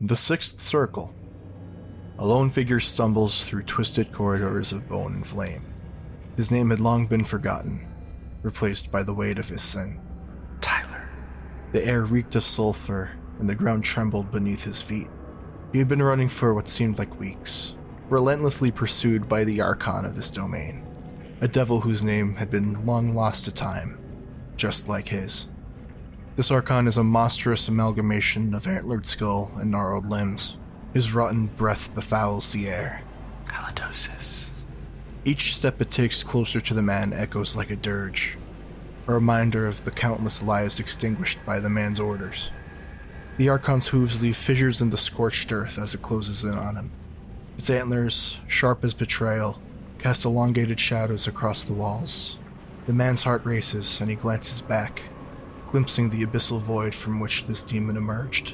The Sixth Circle. A lone figure stumbles through twisted corridors of bone and flame. His name had long been forgotten, replaced by the weight of his sin. Tyler. The air reeked of sulfur, and the ground trembled beneath his feet. He had been running for what seemed like weeks, relentlessly pursued by the Archon of this domain, a devil whose name had been long lost to time, just like his. This Archon is a monstrous amalgamation of antlered skull and gnarled limbs. His rotten breath befouls the air. Halitosis. Each step it takes closer to the man echoes like a dirge, a reminder of the countless lives extinguished by the man's orders. The Archon's hooves leave fissures in the scorched earth as it closes in on him. Its antlers, sharp as betrayal, cast elongated shadows across the walls. The man's heart races and he glances back, glimpsing the abyssal void from which this demon emerged.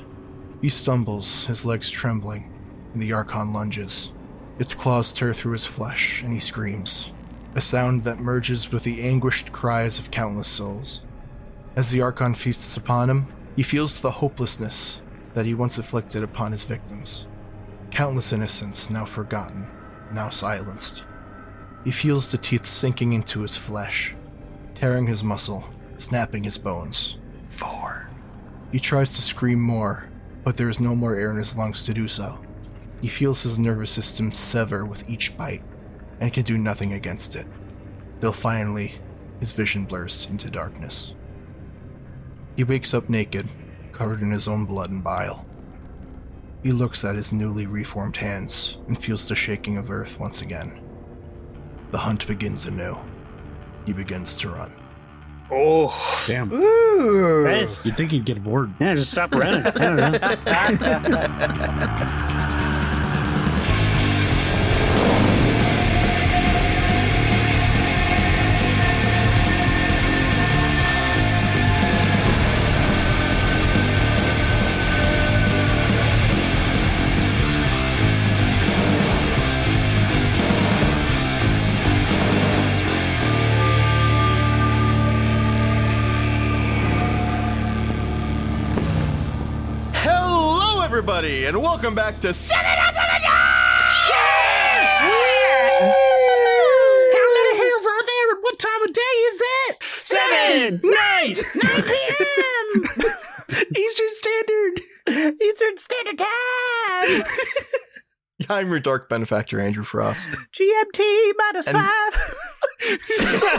He stumbles, his legs trembling, and the Archon lunges. Its claws tear through his flesh, and he screams, a sound that merges with the anguished cries of countless souls. As the Archon feasts upon him, he feels the hopelessness that he once inflicted upon his victims. Countless innocents now forgotten, now silenced. He feels the teeth sinking into his flesh, tearing his muscle, snapping his bones. 4. He tries to scream more, but there is no more air in his lungs to do so. He feels his nervous system sever with each bite, and can do nothing against it. Till finally, his vision blurs into darkness. He wakes up naked, covered in his own blood and bile. He looks at his newly reformed hands and feels the shaking of earth once again. The hunt begins anew. He begins to run. Oh, damn. Ooh. Nice. You'd think he'd get bored. Yeah, just stop running. I don't know. Everybody, and welcome back to 7 Hells of a How many hells are there and what time of day is it? 7, 9 p.m. Eastern Standard Time. I'm your dark benefactor, Andrew Frost. GMT -5.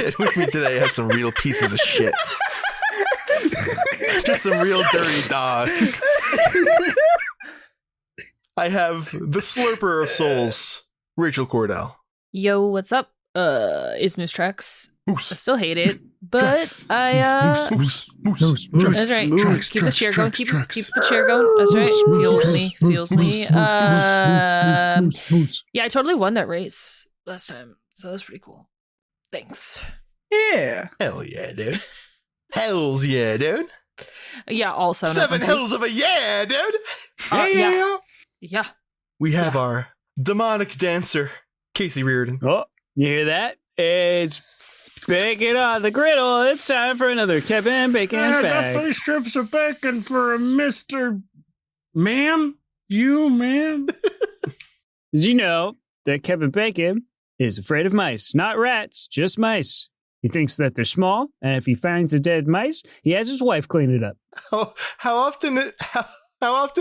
And with me today, I have some real pieces of shit. Just some real dirty dogs. I have the Slurper of Souls, Rachel Kordell. Yo, what's up? It's Miss Trax. Moose. I still hate it, but Trax. Moose. That's right. Moose. Keep the chair going. Keep the chair going. That's right. Feels me. Yeah, I totally won that race last time, so that's pretty cool. Thanks. Yeah. Hell yeah, dude. Hells yeah, dude. Yeah, also 7 hells of a yeah, dude. Yeah. We have our demonic dancer, Casey Reardon. Oh, you hear that? It's bacon on the griddle. It's time for another Kevin Bacon I got bag. 3 strips of bacon for a Mr. Ma'am? You, ma'am? Did you know that Kevin Bacon is afraid of mice? Not rats, just mice. He thinks that they're small, and if he finds a dead mice, he has his wife clean it up. How often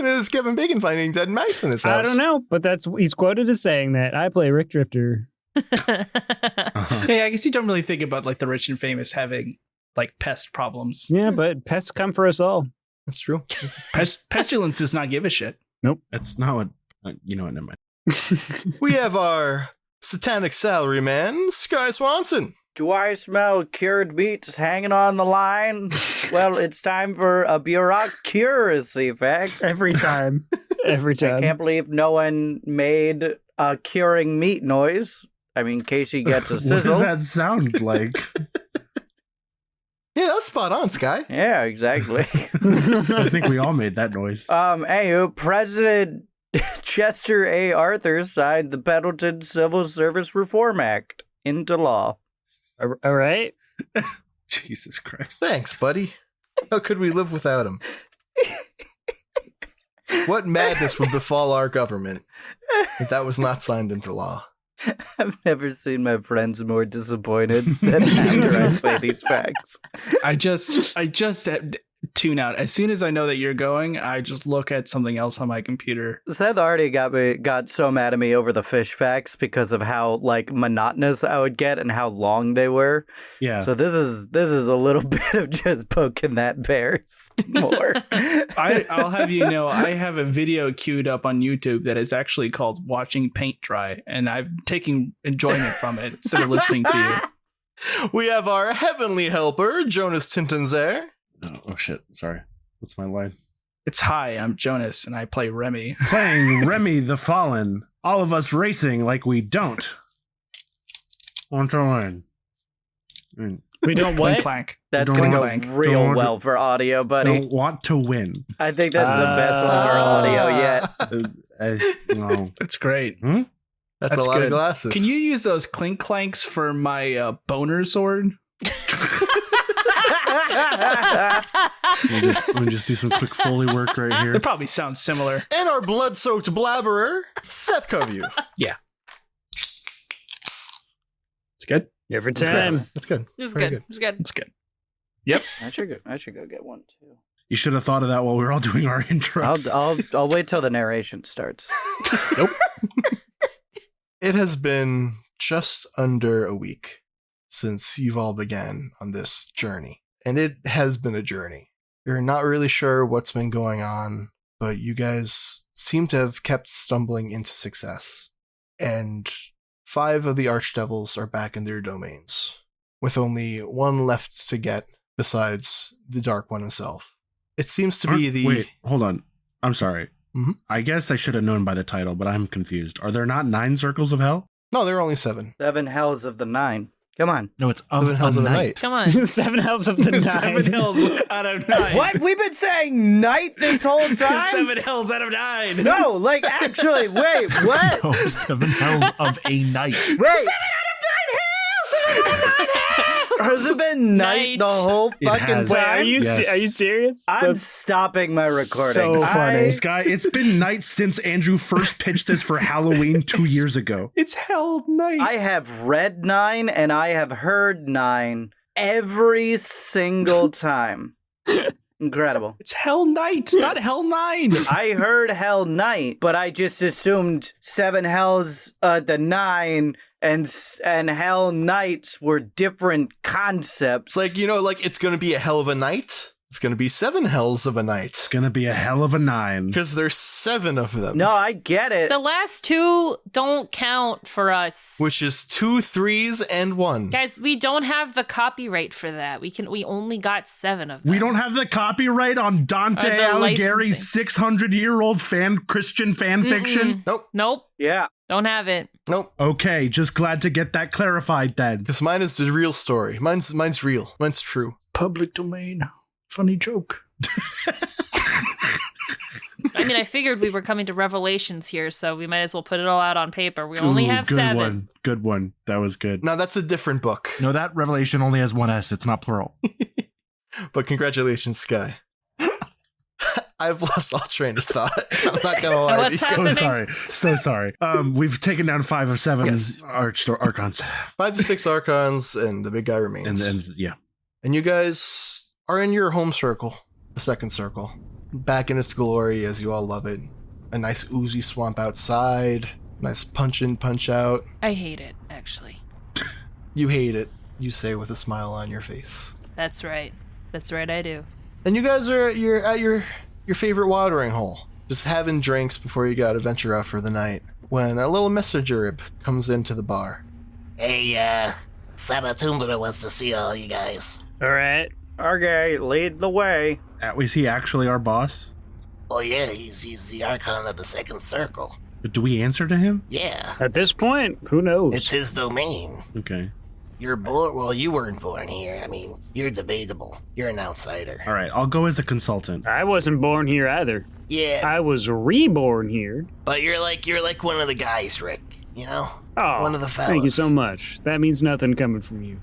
is Kevin Bacon finding dead mice in his house? I don't know, but he's quoted as saying that. I play Rick Drifter. Hey, I guess you don't really think about like the rich and famous having like pest problems. Yeah, but pests come for us all. That's true. Pestilence does not give a shit. Nope. That's not what... you know what, never mind. We have our satanic salaryman, Sky Swanson. Do I smell cured meats hanging on the line? Well, it's time for a bureaucracy fact. Every time. Every I time. can't believe no one made a curing meat noise. I mean, Casey gets a sizzle. What does that sound like? Yeah, that's spot on, Sky. Yeah, exactly. I think we all made that noise. Anywho, President Chester A. Arthur signed the Pendleton Civil Service Reform Act into law. All right. Jesus Christ. Thanks, buddy. How could we live without him? What madness would befall our government if that was not signed into law? I've never seen my friends more disappointed than after I say these facts. I just tune out. As soon as I know that you're going, I just look at something else on my computer. Seth already got so mad at me over the fish facts because of how like monotonous I would get and how long they were. Yeah. So this is a little bit of just poking that bear more. I'll have you know, I have a video queued up on YouTube that is actually called Watching Paint Dry, and I'm taking enjoyment from it instead of listening to you. We have our heavenly helper, Jonas Tintenseher. Oh shit! Sorry. What's my line? It's hi, I'm Jonas, and I play Remy. Playing Remy the Fallen. All of us racing like we don't want to win. We don't Clink what? clank. That's Don't going to clank. go real Don't- well for audio, buddy. Don't want to win. I think that's the best one for audio yet. No. It's great. That's That's a lot good. of glasses. Can you use those clink clanks for my boner sword? Let me just do some quick Foley work right here. It probably sounds similar. And our blood-soaked blabberer, Seth Coveyou. It's good. Every That's time. good. That's good. It's Very good. It's good. It's good. I should go get one too. You should have thought of that while we were all doing our intros. I'll wait till the narration starts. Nope. It has been just under a week since you've all began on this journey. And it has been a journey. You're not really sure what's been going on, but you guys seem to have kept stumbling into success. And 5 of the archdevils are back in their domains, with only one left to get besides the Dark One himself. It seems to be the... Wait, hold on. I'm sorry. Mhm. I guess I should have known by the title, but I'm confused. Are there not 9 circles of hell? No, there are only 7. 7 hells of the 9. Come on. No, it's of 7 hells a of the night. night. Come on. 7 hells of the 9. 7 hills out of 9. What? We've been saying night this whole time? 7 hills out of 9. No, like actually, wait, what? No, 7 hells of a night. Wait. 7 Has it been night the whole It fucking has. Wait, time? Yes. are you serious? I'm That's stopping my recording. so funny. Sky, it's been night since Andrew first pitched this for Halloween 2 years ago. It's hell night. I have read 9 and I have heard 9 every single time. Incredible. It's hell night, not hell 9. I heard hell night, but I just assumed 7 hells the 9 and hell nights were different concepts. It's like, like it's going to be a hell of a night. It's going to be 7 hells of a night. It's gonna be a hell of a 9. Because there's 7 of them. No, I get it. The last 2 don't count for us. Which is 2 3s and 1. Guys, we don't have the copyright for that. We only got 7 of them. We don't have the copyright on Dante Or the Alighieri's licensing. 600-year-old Christian fan fiction. Nope. Yeah. Don't have it. Nope. Okay, just glad to get that clarified then. Because mine is the real story. Mine's real. Mine's true. Public domain. Funny joke. I mean, I figured we were coming to Revelations here, so we might as well put it all out on paper. We only have good 7. One. Good one. That was good. Now, that's a different book. No, that revelation only has 1 S. It's not plural. But congratulations, Sky. I've lost all train of thought. I'm not going to lie. What's to you. happening? So sorry. We've taken down 5 of 7 Yes. archons. 5 to 6 archons, and the big guy remains. And yeah. And you guys are in your home circle, the second circle. Back in its glory as you all love it. A nice oozy swamp outside. Nice punch in, punch out. I hate it, actually. You hate it, you say with a smile on your face. That's right. That's right, I do. And you guys are at your favorite watering hole. Just having drinks before you gotta venture out for the night. When a little messenger comes into the bar. Hey, Sabatumbra wants to see all you guys. All right. Okay, lead the way. Is he actually our boss? Oh yeah, he's the Archon of the Second Circle. But do we answer to him? Yeah, At this point, who knows? it's his domain. Okay. You're born. Well, you weren't born here. I mean, you're debatable. You're an outsider. All right. I'll go as a consultant. I wasn't born here either. Yeah, I was reborn here. but you're like one of the guys, Rick. You know, Oh, one of the fellas. thank you so much. That means nothing coming from you.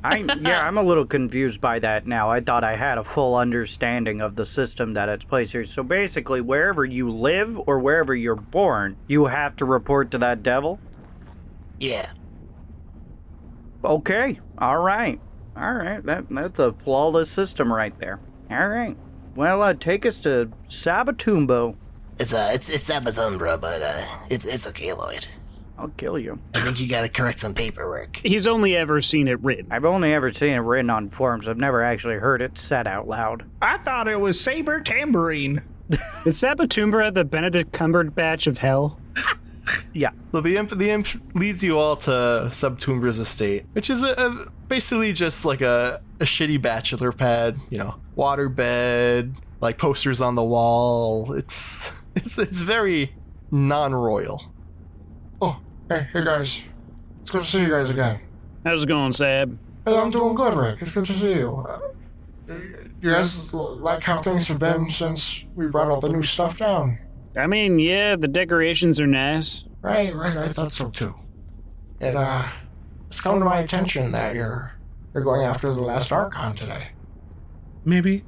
I'm a little confused by that now. I thought I had a full understanding of the system that it's placed here. So basically, wherever you live or wherever you're born, you have to report to that devil? Yeah. Okay. All right. That's a flawless system right there. All right. Well, take us to Sabatumbo. It's Sabazumbra, but it's okay, Lloyd. I'll kill you. I think you gotta correct some paperwork. He's only ever seen it written. I've only ever seen it written on forums. I've never actually heard it said out loud. I thought it was Saber Tambourine. Is Sabatumbra the Benedict Cumberbatch of hell? Yeah. So the imp leads you all to Subtumbra's estate, which is basically just like a shitty bachelor pad, water bed, like posters on the wall. It's very non-royal. Oh, hey guys. It's good to see you guys again. How's it going, Sab? Hey, I'm doing good, Rick. It's good to see you. You guys like how things have been since we brought all the new stuff down? I mean, yeah, the decorations are nice. Right, I thought so too. It's come to my attention that you're going after the last Archon today. Maybe.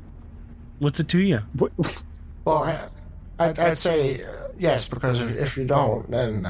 What's it to you? Well, I'd say yes, because if you don't, then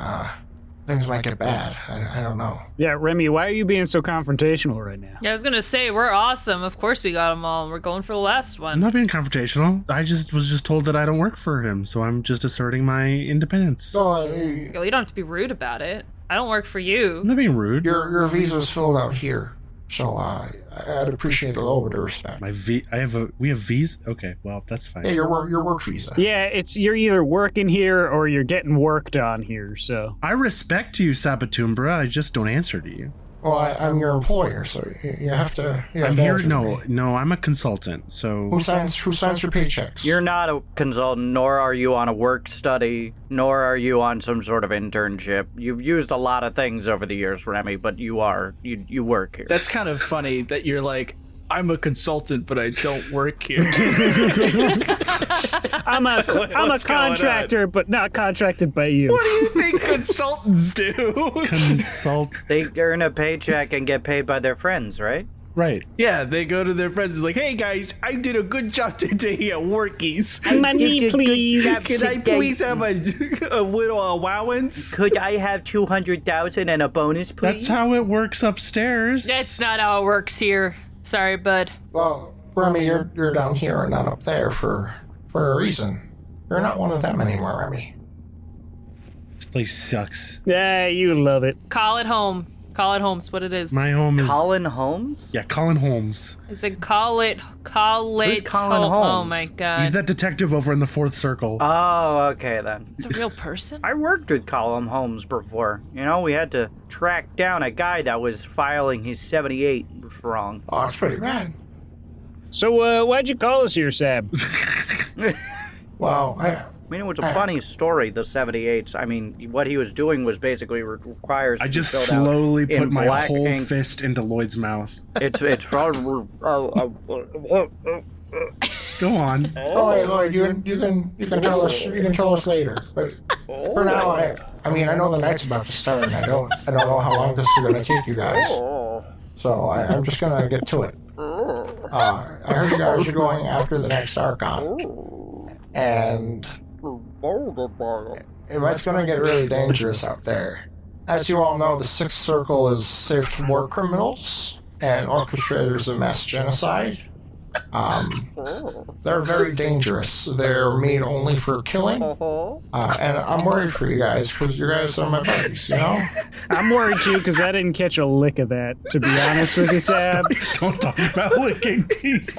things might get bad. I don't know. Yeah, Remy, why are you being so confrontational right now? Yeah, I was gonna say, we're awesome. Of course we got them all. We're going for the last I'm one. not being confrontational. I was just told that I don't work for him, so I'm just asserting my independence. So, You don't have to be rude about it. I don't work for you. I'm not being rude. your visa's filled out here, so I'd appreciate a little bit of respect. We have visa? Okay, well, that's fine. Yeah, your work visa. Yeah, you're either working here or you're getting worked on here, so. I respect you, Sabatumbra. I just don't answer to you. Well, I'm your employer, so you have to. I'm here. No, I'm a consultant. So who signs your paychecks? You're not a consultant, nor are you on a work study, nor are you on some sort of internship. You've used a lot of things over the years, Remy, but you work here. That's kind of funny that you're like, I'm a consultant, but I don't work here. I'm a contractor, but not contracted by you. What do you think consultants do? They earn a paycheck and get paid by their friends, right? Right. Yeah, they go to their friends and like, hey guys, I did a good job today at Workies. Money, please. Can I please have a little allowance? Could I have 200,000 and a bonus, please? That's how it works upstairs. That's not how it works here. Sorry, bud. Well, Remy, you're down here and not up there for a reason. You're not one of them anymore, Remy. This place sucks. Yeah, you love it. Call it home. Call it home's what it is. My home is Colin Holmes? Yeah, Colin Holmes. Is it call it Who's Colin home? Holmes? Oh my god. He's that detective over in the Fourth Circle. Oh, okay then. It's a real person? I worked with Colin Holmes before. We had to track down a guy that was filing his 78 wrong. Oh, that's pretty bad. So, why'd you call us here, Sab? Well, it was a funny story, the 78s. I mean, what he was doing was basically requires. I just to be filled slowly out in put my black whole ink. fist into Lloyd's mouth. It's Go on. oh, hey, Lloyd, you can tell us later. But for now, I mean, I know the night's about to start, and I don't know how long this is going to take you guys. So I'm just going to get to it. I heard you guys are going after the next Archon, and it's going to get really dangerous out there. As you all know, the Sixth Circle is safe for war criminals and orchestrators of mass genocide. They're very dangerous. They're made only for killing. And I'm worried for you guys, because you guys are my buddies, I'm worried too, because I didn't catch a lick of that, to be honest with you, Sab. Don't talk about licking peace.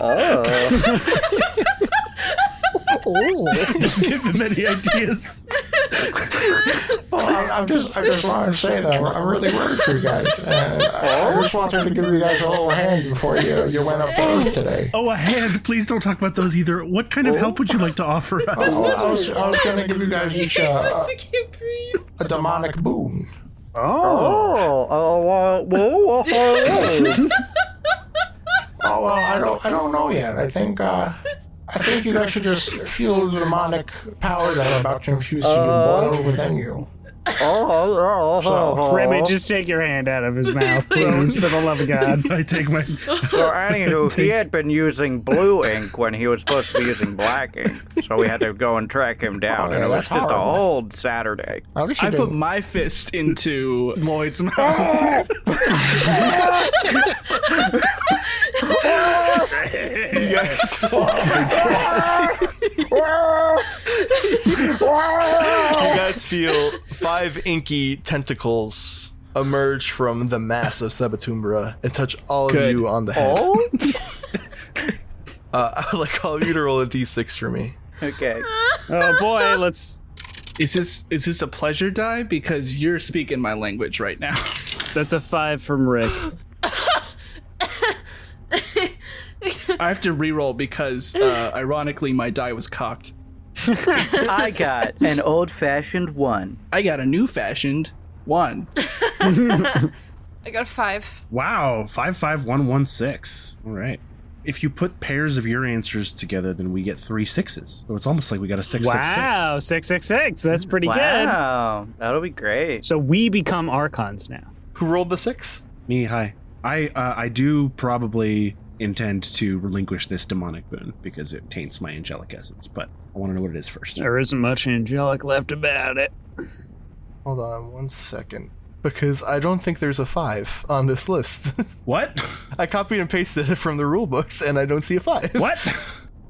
Just give him any ideas. Well, I just wanted to say that I'm really worried for you guys, and I just wanted to give you guys a little hand before you went up to Earth today. Oh, a hand. Please don't talk about those either. What kind of help would you like to offer us? I was going to give you guys each a demonic boon. Oh, well, I don't know yet. I think you guys should just feel the demonic power that I'm about to infuse you and boil within you. Remy, just take your hand out of his mouth, please, for the love of God. I take my. So anywho, he had been using blue ink when he was supposed to be using black ink, so we had to go and track him down, and it was that's just a horrible. whole Saturday. At least you I put didn't. my fist into Lloyd's mouth. Yes. You guys feel 5 inky tentacles emerge from the mass of Sebatumbra and touch all of Good. you on the head. Oh? I would like all of you to roll a d6 for me. Okay. Oh boy, let's. Is this a pleasure die? Because you're speaking my language right now. That's a 5 from Rick. I have to re-roll because, ironically, my die was cocked. I got an old-fashioned 1. I got a new-fashioned 1. I got a 5. Wow, 55116. All right. If you put pairs of your answers together, then we get 3 6s. So it's almost like we got a 666. Wow, 666. That's pretty good. Wow, that'll be great. So we become Archons now. Who rolled the 6? Me, hi. I do probably intend to relinquish this demonic boon because it taints my angelic essence, but I want to know what it is first. There isn't much angelic left about it. Hold on 1 second. Because I don't think there's a 5 on this list. What? I copied and pasted it from the rule books and I don't see a 5. What?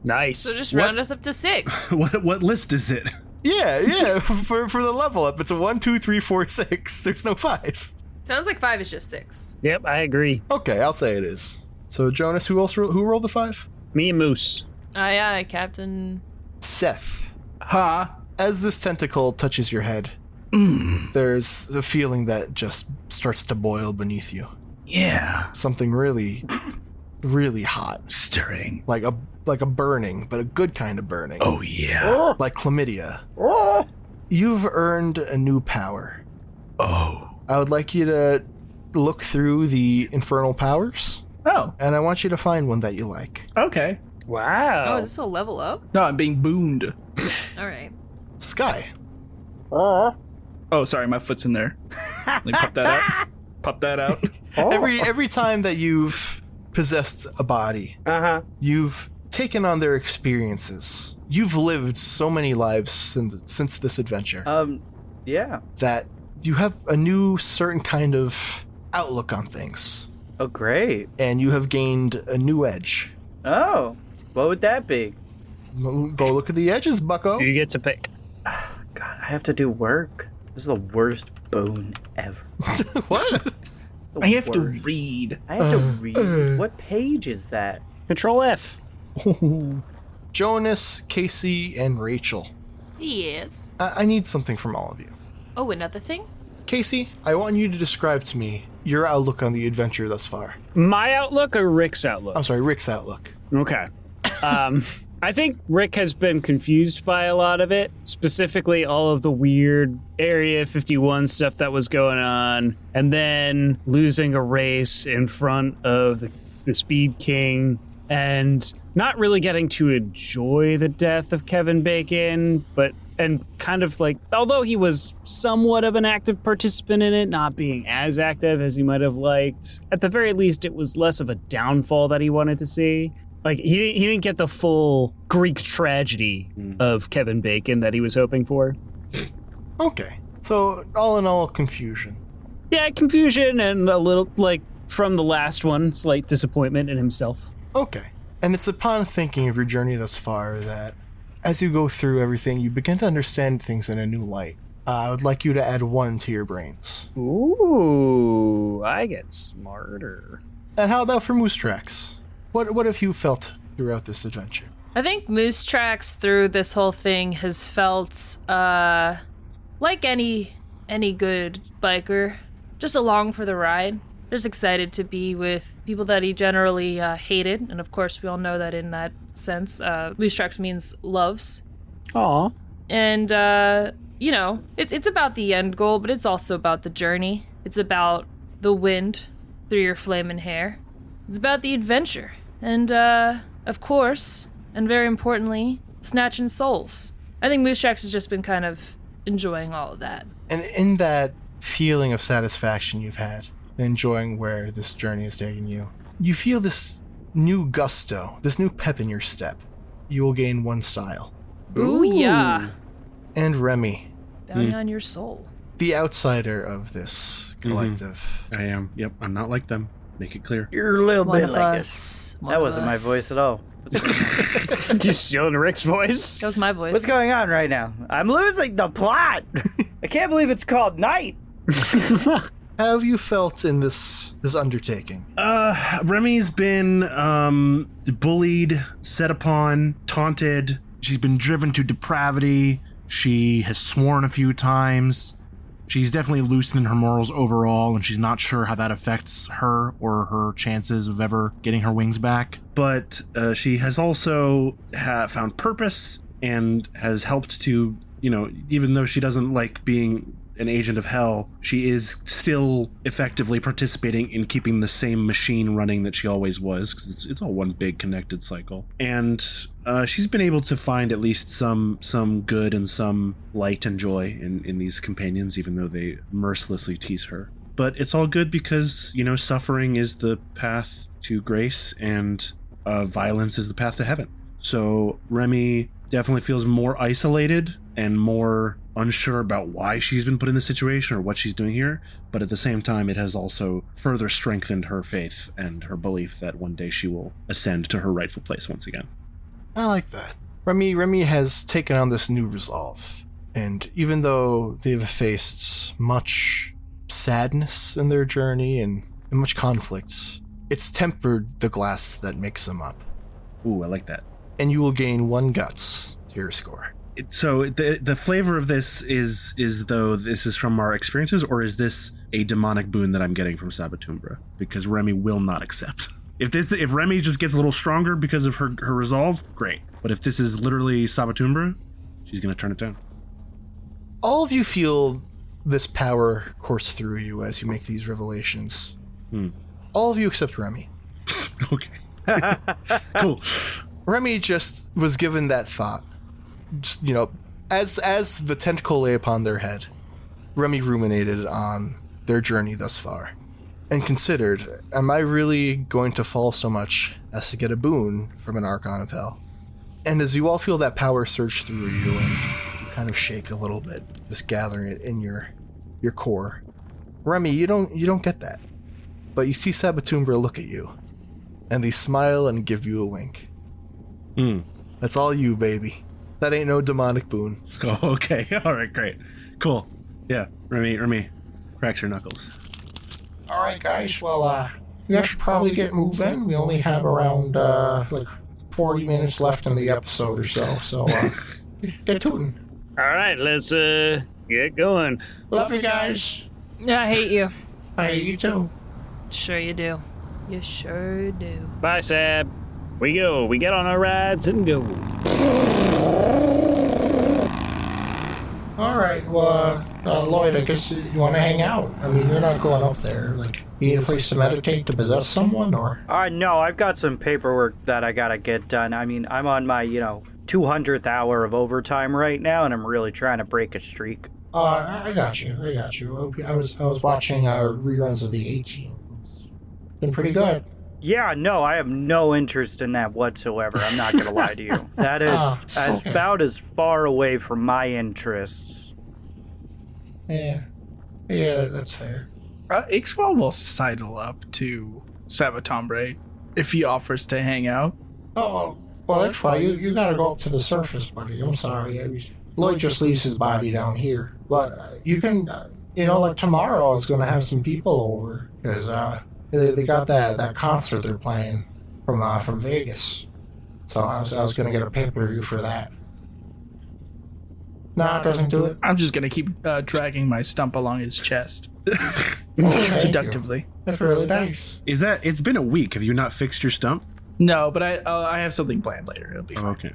Nice. So just round us up to 6. What list is it? Yeah. For the level up, it's a 1, 2, 3, 4, 6. There's no 5. Sounds like 5 is just 6. Yep, I agree. Okay, I'll say it is. So Jonas, who rolled the 5? Me and Moose. Aye, aye, Captain. Seth. Huh? As this tentacle touches your head, there's a feeling that just starts to boil beneath you. Yeah. Something really, really hot. Stirring. Like a burning, but a good kind of burning. Oh, yeah. Like chlamydia. You've earned a new power. Oh. I would like you to look through the infernal powers, Oh, and I want you to find one that you like. okay. Wow. Oh, is this a level up? No, I'm being booned. All right. Sky. Oh, sorry, my foot's in there. Let me pop that out. Pop that out. Every time that you've possessed a body, you've taken on their experiences. You've lived so many lives since this adventure Yeah. that you have a new certain kind of outlook on things, Oh, great. and you have gained a new edge. Oh, what would that be? Go look at the edges, bucko. You get to pick. God, I have to do work. This is the worst boon ever. What? The I have to worst. read. I have to read. What page is that? Control F. Jonas, Casey, and Rachel. Yes. I need something from all of you. Oh, another thing? Casey, I want you to describe to me your outlook on the adventure thus far. My outlook or Rick's outlook? I'm sorry, Rick's outlook. Okay. I think Rick has been confused by a lot of it, specifically all of the weird Area 51 stuff that was going on, and then losing a race in front of the Speed King, and not really getting to enjoy the death of Kevin Bacon, and kind of like, although he was somewhat of an active participant in it, not being as active as he might have liked, at the very least, it was less of a downfall that he wanted to see. Like, he didn't get the full Greek tragedy of Kevin Bacon that he was hoping for. Okay. So, all in all, confusion. Yeah, confusion and a little, like, from the last one, slight disappointment in himself. Okay. And it's upon thinking of your journey thus far that as you go through everything, you begin to understand things in a new light. I would like you to add 1 to your brains. Ooh, I get smarter. And how about for Moose Trax? What have you felt throughout this adventure? I think Moose Trax through this whole thing has felt like any good biker, just along for the ride. Just excited to be with people that he generally hated, and of course we all know that in that sense, Moose Trax means loves. Aw. And you know, it's about the end goal, but it's also about the journey. It's about the wind through your flaming hair. It's about the adventure. And, of course, and very importantly, snatching souls. I think Moose Trax has just been kind of enjoying all of that. And in that feeling of satisfaction you've had, enjoying where this journey has taken you, you feel this new gusto, this new pep in your step. You will gain 1 style. Booyah. And Remy, Bounty on your soul. the outsider of this collective. I am. Yep, I'm not like them. Make it clear. You're a little One bit of like us. it. One That of wasn't my us. voice at all. Just stealing Rick's voice. That was my voice. What's going on right now? I'm losing the plot. I can't believe it's called Night. How have you felt in this undertaking? Remy's been bullied, set upon, taunted. She's been driven to depravity. She has sworn a few times. She's definitely loosened her morals overall, and she's not sure how that affects her or her chances of ever getting her wings back. But she has also found purpose and has helped to, even though she doesn't like being an agent of hell, she is still effectively participating in keeping the same machine running that she always was, because it's all one big connected cycle. And she's been able to find at least some good and some light and joy in these companions, even though they mercilessly tease her. But it's all good because, suffering is the path to grace and violence is the path to heaven. So Remy definitely feels more isolated and more unsure about why she's been put in this situation or what she's doing here, but at the same time it has also further strengthened her faith and her belief that one day she will ascend to her rightful place once again. I like that. Remy has taken on this new resolve, and even though they've faced much sadness in their journey and much conflict, it's tempered the glass that makes them up. Ooh, I like that. And you will gain 1 guts to your score. So the flavor of this is though this is from our experiences, or is this a demonic boon that I'm getting from Sabatumbra? Because Remy will not accept. If Remy just gets a little stronger because of her resolve, great. But if this is literally Sabatumbra, she's gonna turn it down. All of you feel this power course through you as you make these revelations. All of you except Remy. Okay. Cool. Remy just was given that thought. Just, as the tentacle lay upon their head, Remy ruminated on their journey thus far and considered, am I really going to fall so much as to get a boon from an Archon of Hell? And as you all feel that power surge through you and you kind of shake a little bit, just gathering it in your core, Remy, you don't get that. But you see Sabatumbra look at you, and they smile and give you a wink. That's all you, baby. That ain't no demonic boon. Oh, okay. All right, great. Cool. Yeah, Remy cracks her knuckles. All right, guys. Well, you guys should probably get moving. We only have around 40 minutes left in the episode or so. So get tootin'. All right, let's get going. Love you guys. Yeah, I hate you. I hate you too. Sure you do. You sure do. Bye, Sab. We go. We get on our rides and go. All right. Well, Lllloyd, I guess you want to hang out. I mean, you're not going up there. Like, you need a place to meditate to possess someone, or? No, I've got some paperwork that I gotta get done. I mean, I'm on my, 200th hour of overtime right now, and I'm really trying to break a streak. I got you. I was watching reruns of the 18. It's been pretty good. Yeah, no, I have no interest in that whatsoever. I'm not gonna lie to you. That is okay. about as far away from my interests. Yeah, that's fair. Igsqua will sidle up to Sabatumbra if he offers to hang out. Oh, well, that's why you gotta go up to the surface, buddy. I'm sorry. Lllloyd just leaves his body down here. But you can, like tomorrow I was gonna have some people over, because they got that concert they're playing from Vegas. So I was gonna get a pay-per-view for that. Nah, it doesn't do it. I'm just gonna keep dragging my stump along his chest Thank seductively. you. That's really nice. It's been a week. Have you not fixed your stump? No, but I have something planned later. It'll be fine. Okay.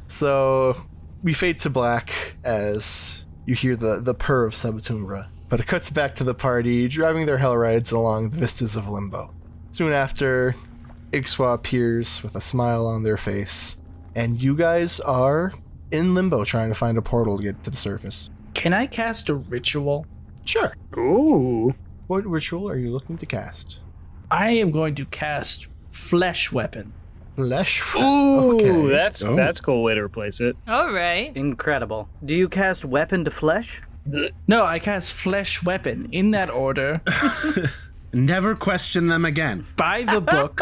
So we fade to black as you hear the purr of Sabatumbra, but it cuts back to the party driving their hell rides along the vistas of Limbo. Soon after, Igsqua appears with a smile on their face, and you guys are in limbo trying to find a portal to get to the surface. Can I cast a ritual? Sure. Ooh. What ritual are you looking to cast? I am going to cast Flesh Weapon. Flesh. Ooh, Okay. that's a cool way to replace it. All right. Incredible. Do you cast weapon to flesh? No, I cast Flesh Weapon in that order. Never question them again. By the book.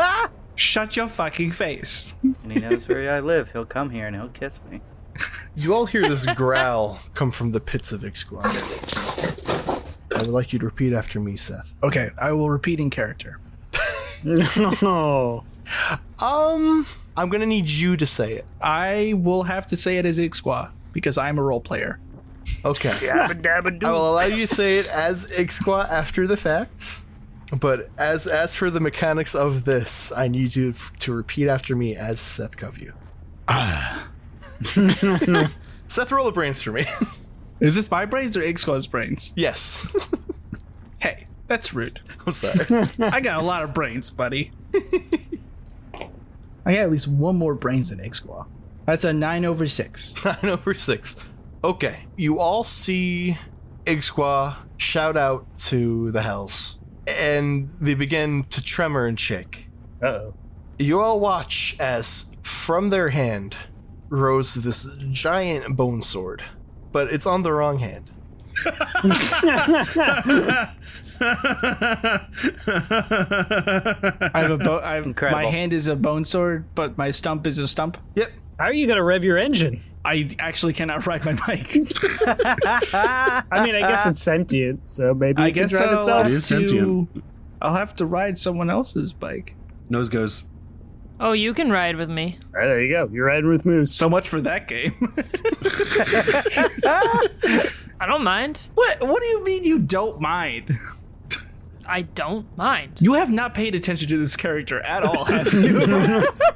Shut your fucking face. And he knows where I live. He'll come here and he'll kiss me. You all hear this growl come from the pits of Igsqua. I would like you to repeat after me, Seth. Okay, I will repeat in character. No. I'm gonna need you to say it. I will have to say it as Igsqua because I'm a role player. Okay. I will allow you to say it as Igsqua after the facts. But as for the mechanics of this, I need you to repeat after me as Seth Coveyou. Seth, roll the brains for me. Is this my brains or Igsqua's brains? Yes. Hey, that's rude. I'm sorry. I got a lot of brains, buddy. I got at least one more brains than Igsqua. That's a 9/6. 9/6. Okay. You all see Igsqua shout out to the hells, and they begin to tremor and shake. Uh-oh. You all watch as from their hand rose this giant bone sword, but it's on the wrong hand. Incredible. My hand is a bone sword, but my stump is a stump. Yep. How are you going to rev your engine? I actually cannot ride my bike. I mean, I guess it's sentient, so maybe I it can guess drive I'll itself. It have is sentient. I'll have to ride someone else's bike. Nose goes. Oh, you can ride with me. All right, there you go. You're riding with Moose. So much for that game. I don't mind. What do you mean you don't mind? I don't mind. You have not paid attention to this character at all, have you?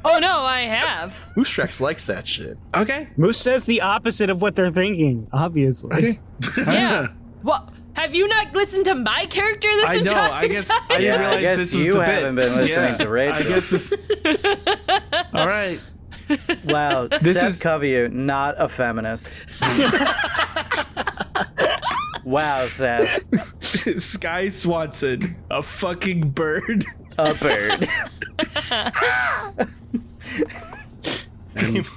Oh, no, I have. Trax likes that shit. Okay. Moose says the opposite of what they're thinking, obviously. Yeah. Well, have you not listened to my character this I know. entire I guess time? I didn't I realize guess this was you the bit. haven't been listening to Rachel. I guess this... All right. Wow, This Seth is- Coveyou, not a feminist. Wow, Seth. Sky Swanson, a fucking bird. A bird. And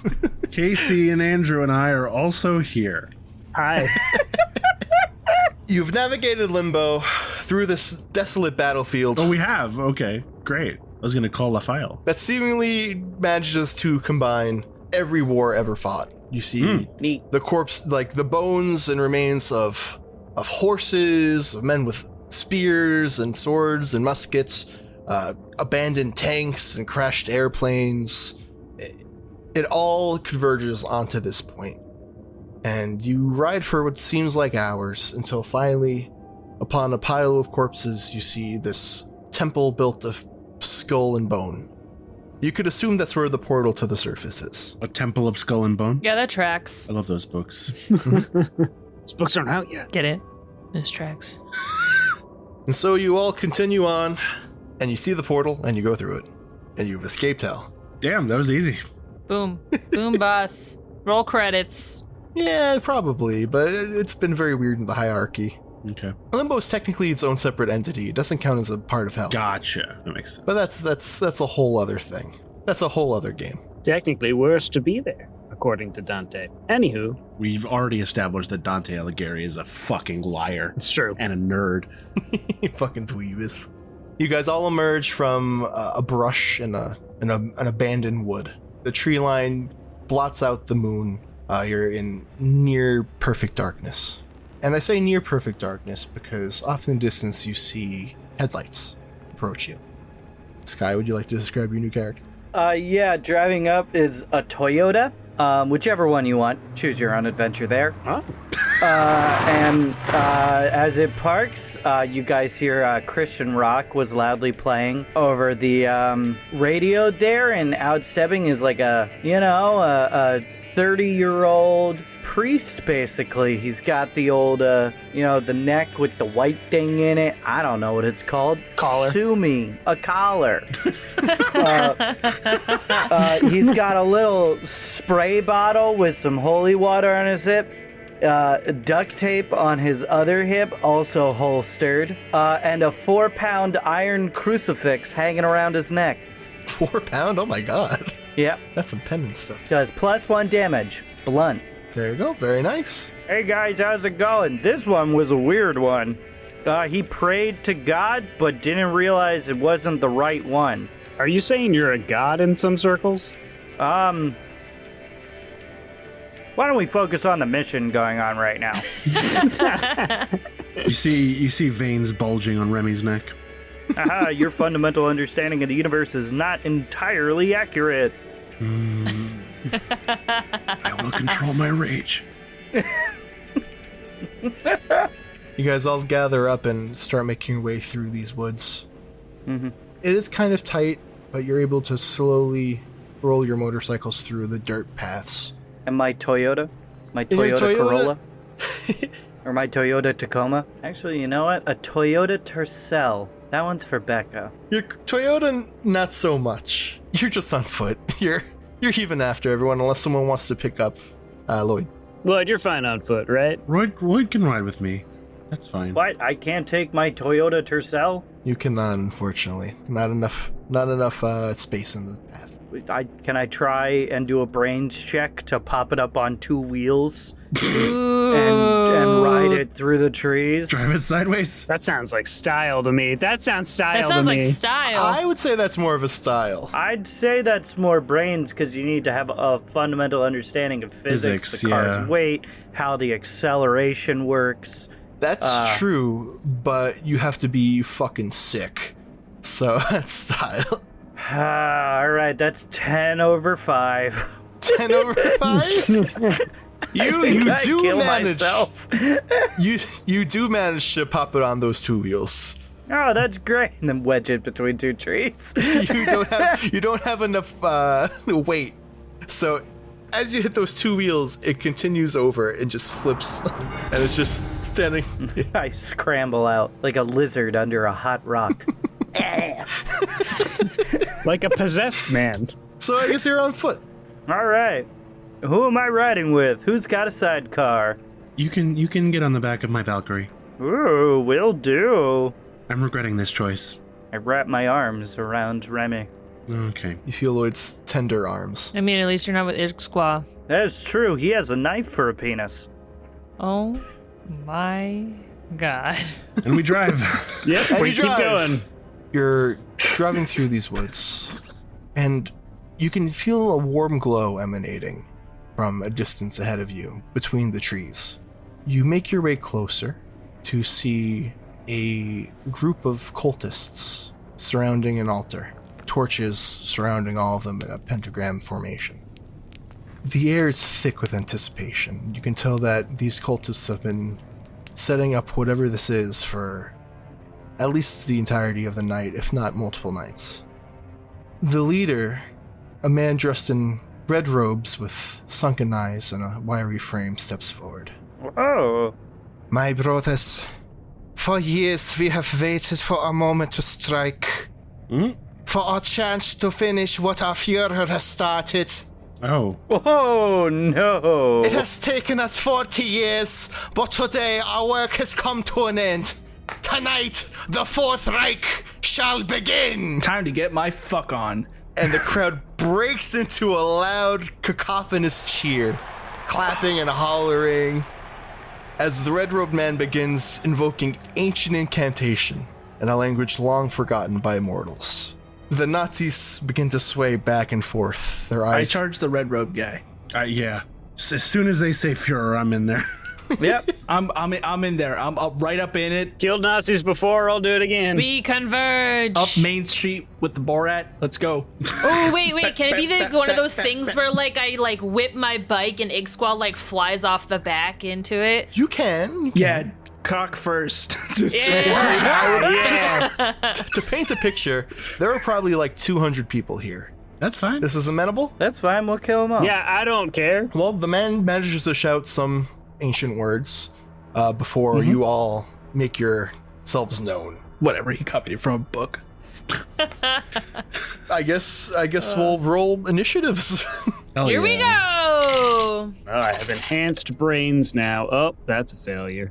Casey and Andrew and I are also here. Hi. You've navigated Limbo through this desolate battlefield Oh, we have. Okay, great. I was going to call Lafayette. that seemingly manages to combine every war ever fought. You see Neat. the corpse, like the bones and remains of horses, of men with spears and swords and muskets, abandoned tanks and crashed airplanes. It all converges onto this point. And you ride for what seems like hours until finally, upon a pile of corpses, you see this temple built of skull and bone. You could assume that's where the portal to the surface is. A Temple of Skull and Bone. Yeah, that tracks. I love those books. Those books aren't out yet. Get it? This tracks. And so you all continue on, and you see the portal, and you go through it. And you've escaped hell. Damn, that was easy. Boom. Boom, boss. Roll credits. Yeah, probably, but it's been very weird in the hierarchy. Okay. Limbo is technically its own separate entity. It doesn't count as a part of hell. Gotcha. That makes sense. But that's a whole other thing. That's a whole other game. Technically, worse to be there, according to Dante. Anywho, We've already established that Dante Alighieri is a fucking liar it's true. and a nerd. You fucking dweebus. You guys all emerge from a brush and an abandoned wood. The tree line blots out the moon. You're in near perfect darkness. And I say near perfect darkness because off in the distance you see headlights approach you. Sky, would you like to describe your new character? Yeah, driving up is a Toyota. Whichever one you want. Choose your own adventure there. Huh? And as it parks, you guys hear Christian rock was loudly playing over the radio there, and outstepping is like a 30-year-old priest, basically. He's got the old, the neck with the white thing in it. I don't know what it's called. Collar. Sue me. A collar. He's got a little spray bottle with some holy water on his hip. Duct tape on his other hip, also holstered. And a 4-pound iron crucifix hanging around his neck. 4 pound? Oh my god. Yep. That's some pendant stuff. Does +1 damage. Blunt. There you go. Very nice. Hey guys, how's it going? This one was a weird one. He prayed to God, but didn't realize it wasn't the right one. Are you saying you're a god in some circles? Why don't we focus on the mission going on right now? You see veins bulging on Remy's neck. Aha, your fundamental understanding of the universe is not entirely accurate. I will control my rage. You guys all gather up and start making your way through these woods. Mm-hmm. It is kind of tight, but you're able to slowly roll your motorcycles through the dirt paths. And my Toyota? My In your Toyota Toyota? Corolla? Or my Toyota Tacoma? Actually, you know what? A Toyota Tercel. That one's for Becca. Your Toyota, not so much. You're just on foot. You're even after everyone, unless someone wants to pick up Lllloyd. Lllloyd, you're fine on foot, right? Lloyd can ride with me. That's fine. What? I can't take my Toyota Tercel? You cannot, unfortunately. Not enough space in the path. Can I try and do a brains check to pop it up on 2 wheels and ride it through the trees? Drive it sideways. That sounds like style to me. That sounds That to sounds me. like style. I would say that's more of a style. I'd say that's more brains because you need to have a fundamental understanding of physics, the car's yeah. weight, how the acceleration works. That's true, but you have to be fucking sick. So that's style. All right, that's 10 over 5. 10 over 5? You I do kill manage. myself. You do manage to pop it on those 2 wheels. Oh, that's great. And then wedge it between 2 trees. You don't have enough weight. So as you hit those 2 wheels, it continues over and just flips, and it's just standing. I scramble out like a lizard under a hot rock. Like a possessed man. So I guess you're on foot. All right. Who am I riding with? Who's got a sidecar? You can get on the back of my Valkyrie. Ooh, will do. I'm regretting this choice. I wrap my arms around Remy. Okay. You feel Lloyd's tender arms. I mean, at least you're not with Igsqua. That's true. He has a knife for a penis. Oh my god. And we drive. Yep, And we you keep drive. going. You're driving through these woods, and you can feel a warm glow emanating from a distance ahead of you between the trees. You make your way closer to see a group of cultists surrounding an altar, torches surrounding all of them in a pentagram formation. The air is thick with anticipation. You can tell that these cultists have been setting up whatever this is for at least the entirety of the night, if not multiple nights. The leader, a man dressed in red robes with sunken eyes and a wiry frame, steps forward. Oh. My brothers, for years we have waited for a moment to strike. For our chance to finish what our Führer has started. Oh. Oh, no. It has taken us 40 years, but today our work has come to an end. Tonight, the Fourth Reich shall begin! Time to get my fuck on. And the crowd breaks into a loud, cacophonous cheer, clapping and hollering, as the red-robed man begins invoking ancient incantation in a language long forgotten by mortals. The Nazis begin to sway back and forth, their I eyes... charge the red robe guy. Yeah. As soon as they say Führer, I'm in there. Yep. I'm in there. I'm right up in it. Killed Nazis before, I'll do it again. We converge. Up Main Street with the Borat. Let's go. Oh, wait. Can it be one of those things where, like, I, like, whip my bike and Igsqua, like, flies off the back into it? You can. Yeah, cock first. To paint a picture, there are probably like 200 people here. That's fine. This is amenable? That's fine. We'll kill him all. Yeah, I don't care. Well, the man manages to shout some ancient words before you all make yourselves known. Whatever, he copied it from a book. I guess we'll roll initiatives. Here we go. Oh, I have enhanced brains now. Oh, that's a failure.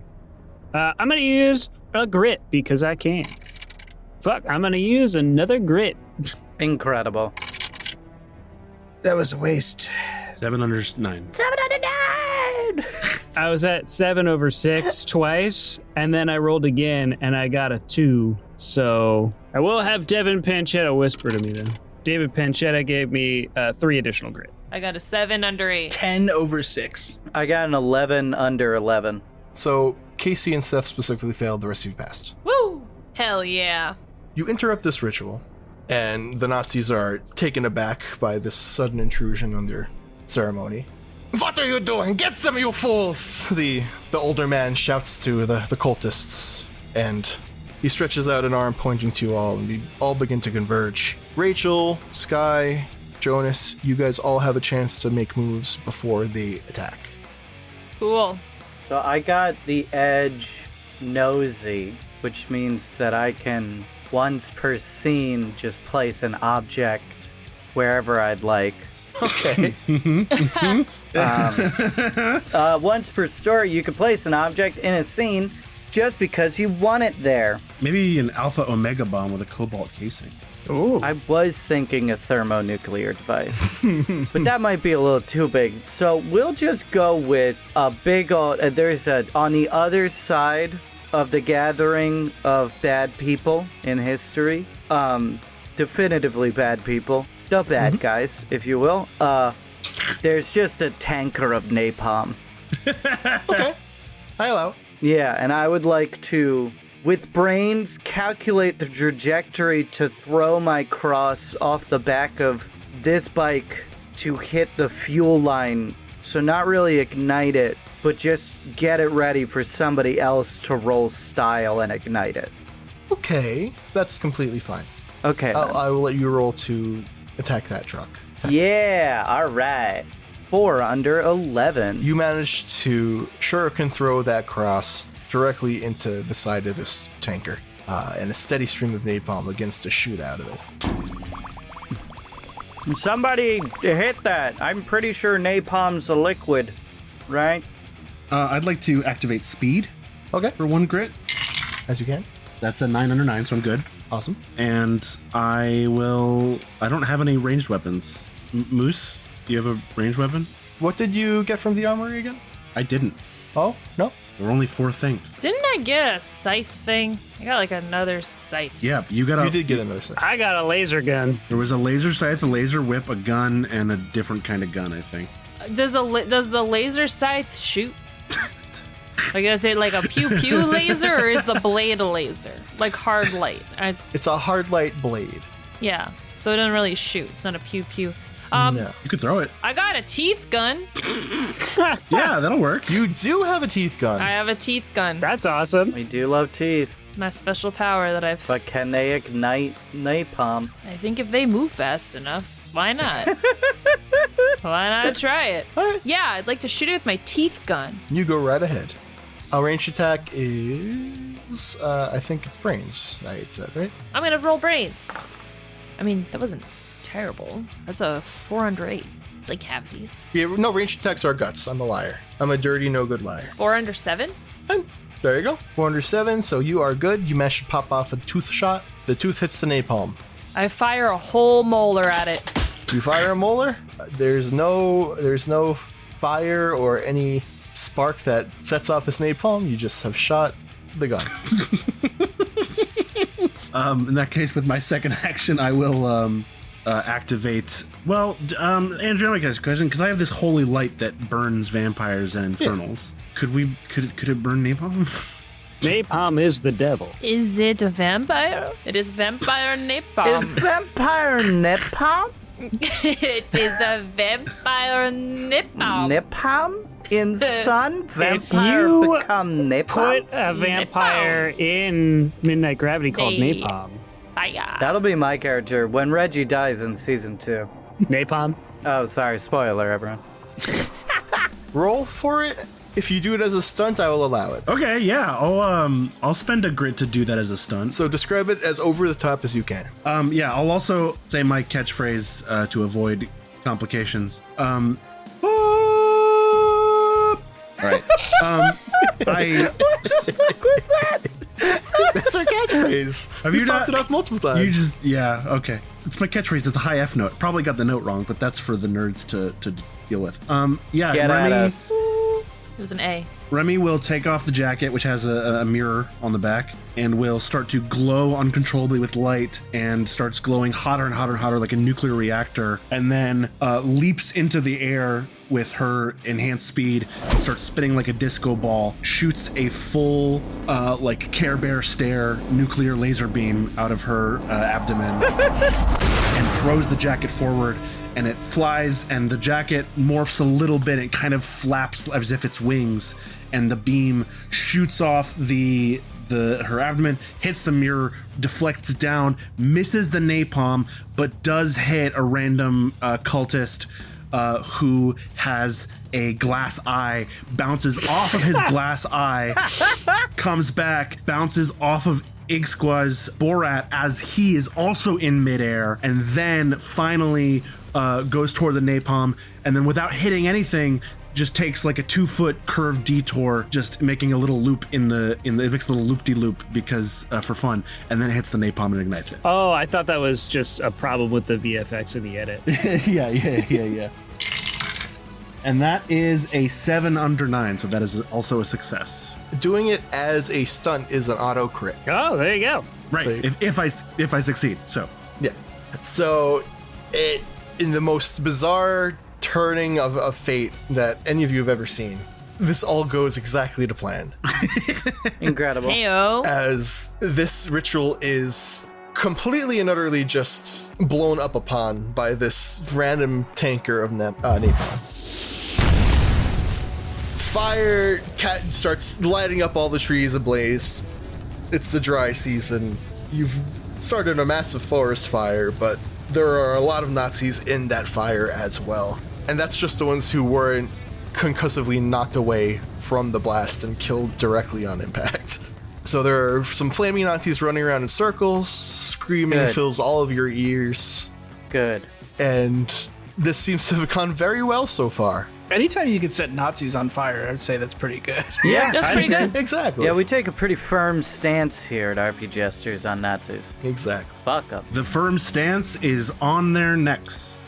I'm going to use a grit because I can. Fuck, I'm going to use another grit. Incredible. That was a waste. 7 under 9. 7 out of 9! I was at 7/6 twice, and then I rolled again, and I got a 2. So I will have Devin Panchetta whisper to me then. David Panchetta gave me 3 additional grit. I got a 7 under 8. 10/6. I got an 11 under 11. So Casey and Seth specifically failed, the rest of you passed. Woo! Hell yeah. You interrupt this ritual, and the Nazis are taken aback by this sudden intrusion on their ceremony. What are you doing? Get some, you fools! The older man shouts to the cultists, and he stretches out an arm pointing to you all, and they all begin to converge. Rachel, Sky, Jonas, you guys all have a chance to make moves before they attack. Cool. So I got the edge nosy, which means that I can, once per scene, just place an object wherever I'd like. Okay. Once per story, you can place an object in a scene just because you want it there. Maybe an Alpha Omega bomb with a cobalt casing. Ooh. I was thinking a thermonuclear device, but that might be a little too big. So we'll just go with a big old. On the other side of the gathering of bad people in history, definitively bad people, the bad guys, if you will. There's just a tanker of napalm. Okay. I allow it. Yeah, and I would like to, with brains, calculate the trajectory to throw my cross off the back of this bike to hit the fuel line. So not really ignite it, but just get it ready for somebody else to roll style and ignite it. Okay, that's completely fine. Okay. I will let you roll to attack that truck. Yeah, all right. 4 under 11. You managed to shuriken throw that cross directly into the side of this tanker, and a steady stream of napalm begins to shoot out of it. Somebody hit that. I'm pretty sure napalm's a liquid, right? I'd like to activate speed Okay, for 1 grit. as you can. That's a 9 under 9, so I'm good. Awesome. And I don't have any ranged weapons. Moose, do you have a ranged weapon? What did you get from the armory again? I didn't. Oh, no? There were only 4 things. Didn't I get a scythe thing? I got like another scythe. Yeah, you You did get another set. I got a laser gun. There was a laser scythe, a laser whip, a gun, and a different kind of gun, I think. Does the laser scythe shoot? Like, is it like a pew pew laser, or is the blade a laser? Like hard light? It's a hard light blade. Yeah. So it doesn't really shoot. It's not a pew pew. No. You could throw it. I got a teeth gun. Yeah, that'll work. You do have a teeth gun. I have a teeth gun. That's awesome. We do love teeth, My special power that I've. but can they ignite napalm? I think if they move fast enough, why not? Why not try it? All right. Yeah, I'd like to shoot it with my teeth gun. You go right ahead. Our ranged attack is, I think it's brains, I had said, right? I'm gonna roll brains. I mean, that wasn't terrible. That's a 4 under 8. It's like halvesies. Yeah, no, ranged attacks are guts. I'm a liar. I'm a dirty, no good liar. 4 under 7? And there you go. 4 under 7, so you are good. You managed to pop off a tooth shot. The tooth hits the napalm. I fire a whole molar at it. You fire a molar. There's no fire or any spark that sets off this napalm. You just have shot the gun. In that case, with my second action, I will activate. Well, Andrew, I guess question, because I have this holy light that burns vampires and infernals. Yeah. Could it burn napalm? Napalm is the devil. Is it a vampire? It is vampire napalm. Is vampire napalm? It is a vampire napalm. Napalm? In sun, vampire you become napalm? Put a vampire in Midnight Gravity called Hey. Napalm. Fire. That'll be my character when Reggie dies in season 2. Napalm. Oh, sorry. Spoiler, everyone. Roll for it. If you do it as a stunt, I will allow it. Okay, yeah, I'll spend a grit to do that as a stunt. So describe it as over the top as you can. Yeah, I'll also say my catchphrase to avoid complications. All right. What's that? That's our catchphrase. Have We've you popped not- it up multiple times. Okay. It's my catchphrase. It's a high F note. Probably got the note wrong, but that's for the nerds to deal with. Yeah, Get at us. It was an A. Remy will take off the jacket, which has a mirror on the back, and will start to glow uncontrollably with light and starts glowing hotter and hotter and hotter like a nuclear reactor, and then leaps into the air with her enhanced speed and starts spinning like a disco ball, shoots a full, like Care Bear stare nuclear laser beam out of her abdomen and throws the jacket forward. And it flies, and the jacket morphs a little bit. It kind of flaps as if it's wings, and the beam shoots off her abdomen, hits the mirror, deflects down, misses the napalm, but does hit a random cultist who has a glass eye, bounces off of his glass eye, comes back, bounces off of Igsqua's Borat as he is also in midair, and then finally goes toward the napalm, and then without hitting anything, just takes like a 2-foot curved detour, just making a little loop it makes a little loop-de-loop because for fun, and then it hits the napalm and ignites it. Oh, I thought that was just a problem with the VFX in the edit. yeah. And that is a 7 under 9, so that is also a success. Doing it as a stunt is an auto crit. Oh, there you go. Right. So- if I succeed, so Yeah. So it, in the most bizarre turning of fate that any of you have ever seen, this all goes exactly to plan. Incredible. Heyo. As this ritual is completely and utterly just blown up upon by this random tanker of napalm. Fire cat starts lighting up all the trees ablaze. It's the dry season. You've started a massive forest fire, but there are a lot of Nazis in that fire as well. And that's just the ones who weren't concussively knocked away from the blast and killed directly on impact. So there are some flaming Nazis running around in circles, screaming Good. fills all of your ears, Good. and this seems to have gone very well so far. Anytime you can set Nazis on fire, I'd say that's pretty good. Yeah, That's pretty good. Exactly. Yeah, we take a pretty firm stance here at RP Jesters on Nazis. Exactly. Fuck up. the firm stance is on their necks.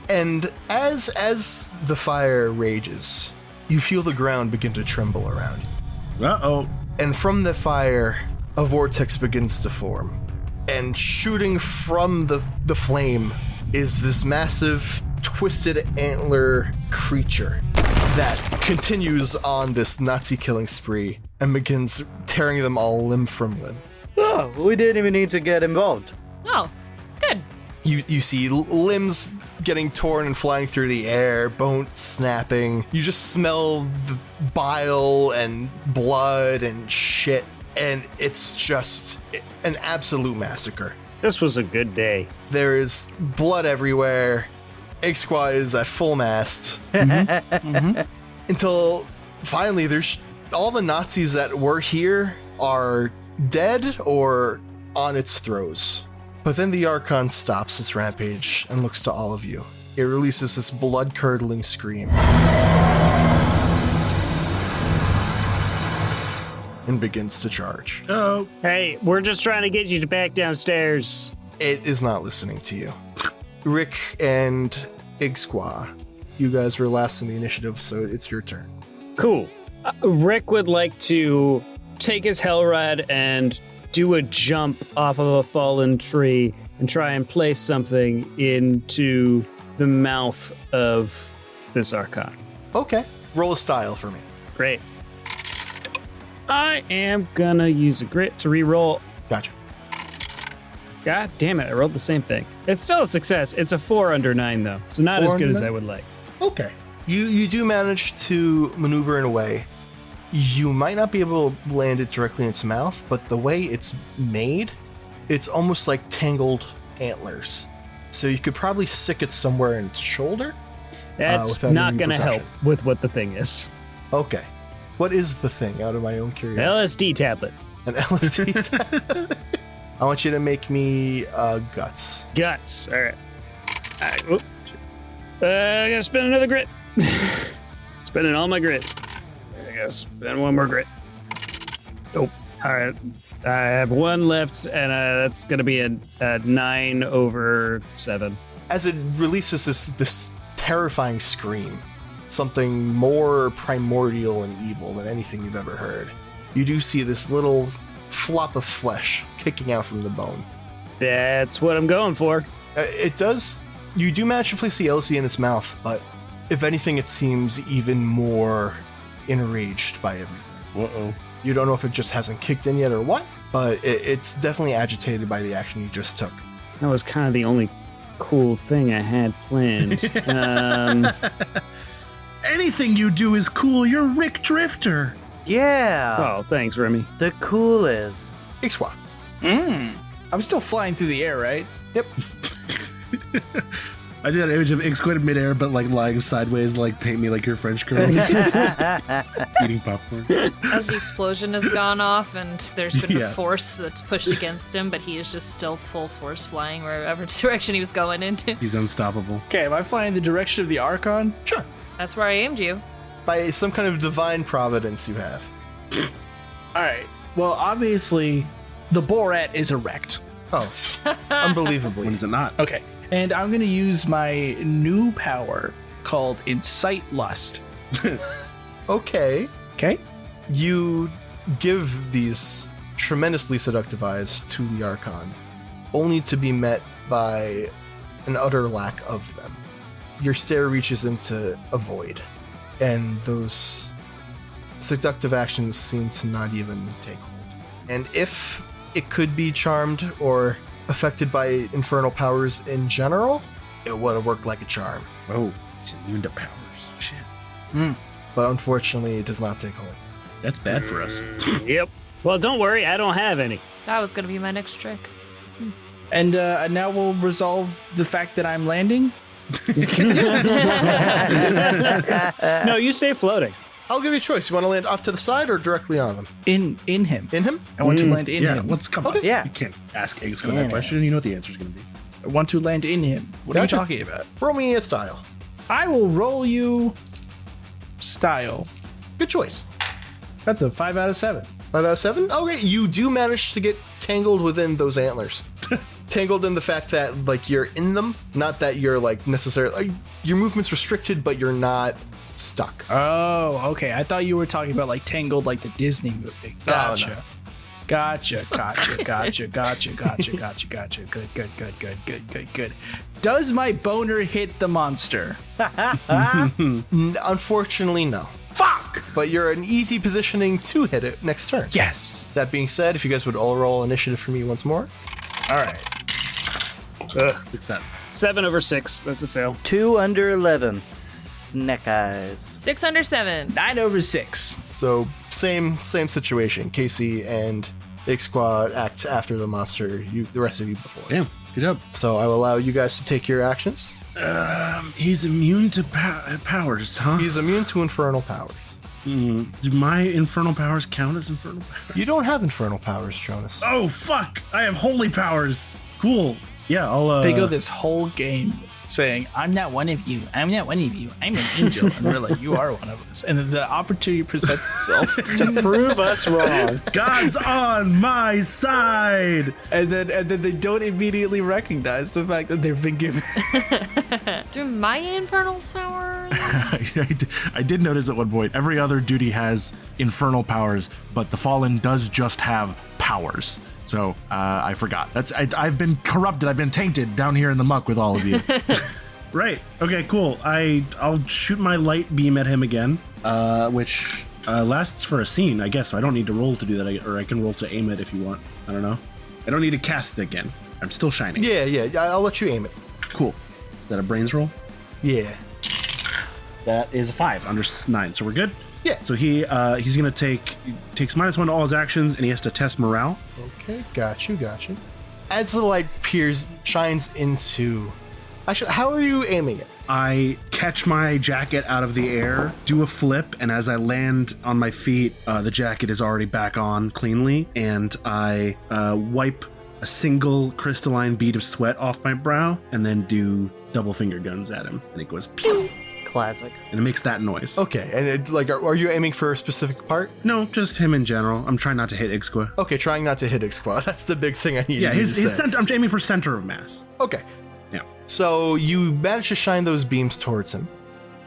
And as the fire rages, you feel the ground begin to tremble around you. Uh-oh. And from the fire, a vortex begins to form. And shooting from the flame is this massive, twisted antler creature that continues on this Nazi killing spree and begins tearing them all limb from limb. Oh, we didn't even need to get involved. Oh, good. You see limbs getting torn and flying through the air, bones snapping. You just smell the bile and blood and shit, and it's just an absolute massacre. This was a good day. There is blood everywhere. Igsqua is at full mast. Until finally, there's all the Nazis that were here are dead or on its throes. But then the Archon stops its rampage and looks to all of you. It releases this blood-curdling scream and begins to charge. Oh. Hey, we're just trying to get you to back downstairs. It is not listening to you. Rick and Igsqua, you guys were last in the initiative, so it's your turn. Cool. Rick would like to take his hell rod and do a jump off of a fallen tree and try and place something into the mouth of this Archon. Okay. Roll a style for me. Great. I am gonna use a grit to re-roll. Gotcha. God damn it, I rolled the same thing. It's still a success. It's a 4 under 9 though, so not 4 as good under as 9? I would like. Okay. You do manage to maneuver in a way. You might not be able to land it directly in its mouth, but the way it's made, it's almost like tangled antlers. So you could probably stick it somewhere in its shoulder. That's without not any going to help repercussion. with what the thing is. Okay. What is the thing, out of my own curiosity? LSD tablet. An LSD. I want you to make me guts. Guts. All right. Oh, shit. I gotta spend another grit. Spending all my grit. I gotta spend one more grit. Nope. All right. I have one left, and that's gonna be a 9/7. As it releases this terrifying scream, something more primordial and evil than anything you've ever heard, you do see this little flop of flesh kicking out from the bone. That's what I'm going for. You do manage to place the LSD in its mouth, but if anything, it seems even more enraged by everything. Uh-oh. You don't know if it just hasn't kicked in yet or what, but it's definitely agitated by the action you just took. That was kind of the only cool thing I had planned. Anything you do is cool. You're Rick Dryfter. Yeah. Oh, thanks, Remy. The coolest. Igsqua. I'm still flying through the air, right? Yep. I did an image of Igsqua in midair, but like lying sideways, like paint me like your French girls eating popcorn. As the explosion has gone off and there's been Yeah. a force that's pushed against him, but he is just still full force flying wherever direction he was going into. He's unstoppable. Okay, am I flying the direction of the Archon? Sure. That's where I aimed you. By some kind of divine providence you have. All right. Well, obviously, the Borat is erect. Oh, unbelievably. When is it not? Okay. And I'm going to use my new power called Incite Lust. Okay. Okay? You give these tremendously seductive eyes to the Archon, only to be met by an utter lack of them. Your stare reaches into a void, and those seductive actions seem to not even take hold. And if it could be charmed or affected by infernal powers in general, it would have worked like a charm. Oh, he's immune to powers. Shit. But unfortunately, it does not take hold. That's bad for us. Yep. Well, don't worry, I don't have any. That was going to be my next trick. And now we'll resolve the fact that I'm landing. No, you stay floating. I'll give you a choice. You want to land off to the side or directly on them? In him. In him? I want to land in Yeah, him. come on. Yeah. You can't ask Igsqua that question. You know what the answer's going to be. I want to land in him. What Gotcha. are you talking about? Roll me a style. I will roll you style. Good choice. That's a 5 out of 7. 5 out of 7? Okay, you do manage to get tangled within those antlers. Tangled in the fact that, like, you're in them, not that you're, like, necessarily... your movement's restricted, but you're not stuck. Oh, okay. I thought you were talking about like Tangled, like the Disney movie. Gotcha. no. Gotcha. Good. Does my boner hit the monster? Unfortunately, no. Fuck! But you're in easy positioning to hit it next turn. Yes. That being said, if you guys would all roll initiative for me once more. All right. Success. 7/6. That's a fail. 2 under 11. Snack eyes. 6 under 7. 9/6. So, same situation. Casey and Igsqua act after the monster, the rest of you before. Damn. Good job. So I will allow you guys to take your actions. He's immune to powers, huh? He's immune to infernal powers. Do my infernal powers count as infernal powers? You don't have infernal powers, Jonas. Oh, fuck. I have holy powers. Cool. Yeah, I'll... They go this whole game saying, I'm not one of you. I'm not one of you. I'm an angel. And we're like, you are one of us. And then the opportunity presents itself to prove us wrong. God's on my side. And then they don't immediately recognize the fact that they've been given. Do my infernal powers? I did notice at one point, every other duty has infernal powers, but the Fallen does just have powers. So I forgot. I've been corrupted. I've been tainted down here in the muck with all of you. Right. Okay, cool. I'll shoot my light beam at him again, which lasts for a scene, I guess. So I don't need to roll to do that, or I can roll to aim it if you want. I don't know. I don't need to cast it again. I'm still shining. Yeah, I'll let you aim it. Cool. Is that a brains roll? Yeah. That is a 5 under 9, so we're good. Yeah. So he's gonna takes -1 to all his actions, and he has to test morale. Okay, got you. As the light shines into... Actually, how are you aiming it? I catch my jacket out of the air, do a flip, and as I land on my feet, the jacket is already back on cleanly, and I wipe a single crystalline bead of sweat off my brow, and then do double finger guns at him, and it goes pew! Classic. And it makes that noise. Okay, and it's like, are you aiming for a specific part? No, just him in general. I'm trying not to hit Igsqua. Okay, trying not to hit Igsqua. That's the big thing I need Yeah, you his to say. center. I'm aiming for center of mass. Okay. Yeah. So you manage to shine those beams towards him,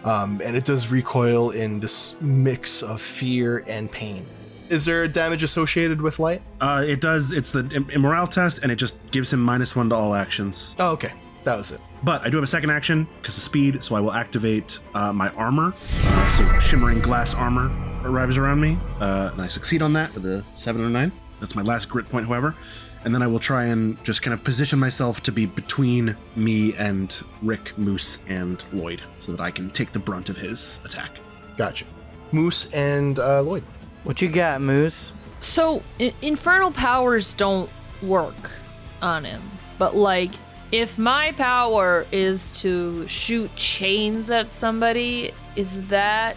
and it does recoil in this mix of fear and pain. Is there damage associated with light? It does. It's the immorale test, and it just gives him -1 to all actions. Oh, okay. That was it. But I do have a second action because of speed, so I will activate my armor. So shimmering glass armor arrives around me, and I succeed on that with a 7 or 9. That's my last grit point, however. And then I will try and just kind of position myself to be between me and Rick, Moose, and Lllloyd, so that I can take the brunt of his attack. Gotcha. Moose and Lllloyd. What you got, Moose? So, infernal powers don't work on him. But, like, if my power is to shoot chains at somebody, is that...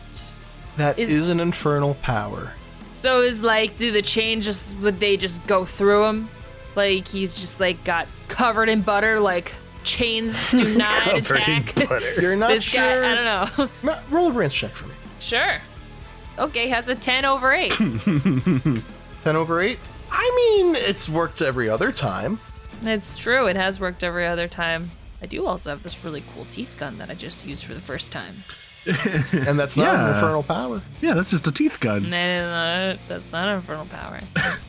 That is an infernal power. So is, like, do the chains just... Would they just go through him? Like, he's just, like, got covered in butter, like, chains do not attack. You're not this sure. guy, I don't know. Roll a brains check for me. Sure. Okay, has a 10 over 8. 10 over 8? I mean, it's worked every other time. It's true, it has worked every other time. I do also have this really cool teeth gun that I just used for the first time. And that's not an infernal power. Yeah, that's just a teeth gun. That's not an infernal power.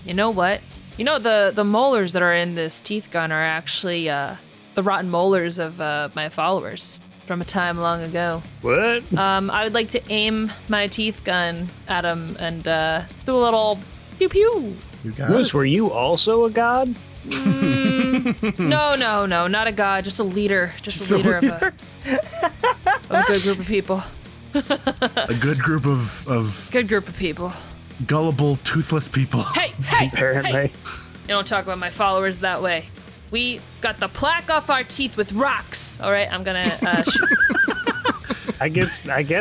You know what? You know, the molars that are in this teeth gun are actually the rotten molars of my followers from a time long ago. What? I would like to aim my teeth gun at them and do a little pew pew. You got Moose, it. were you also a god? No, not a god, just a leader. Just a leader of a good group of people. A good group of Good group of people. gullible, toothless people. Hey, Apparently. hey! You don't talk about my followers that way. We got the plaque off our teeth with rocks. All right, I'm gonna shoot. I guess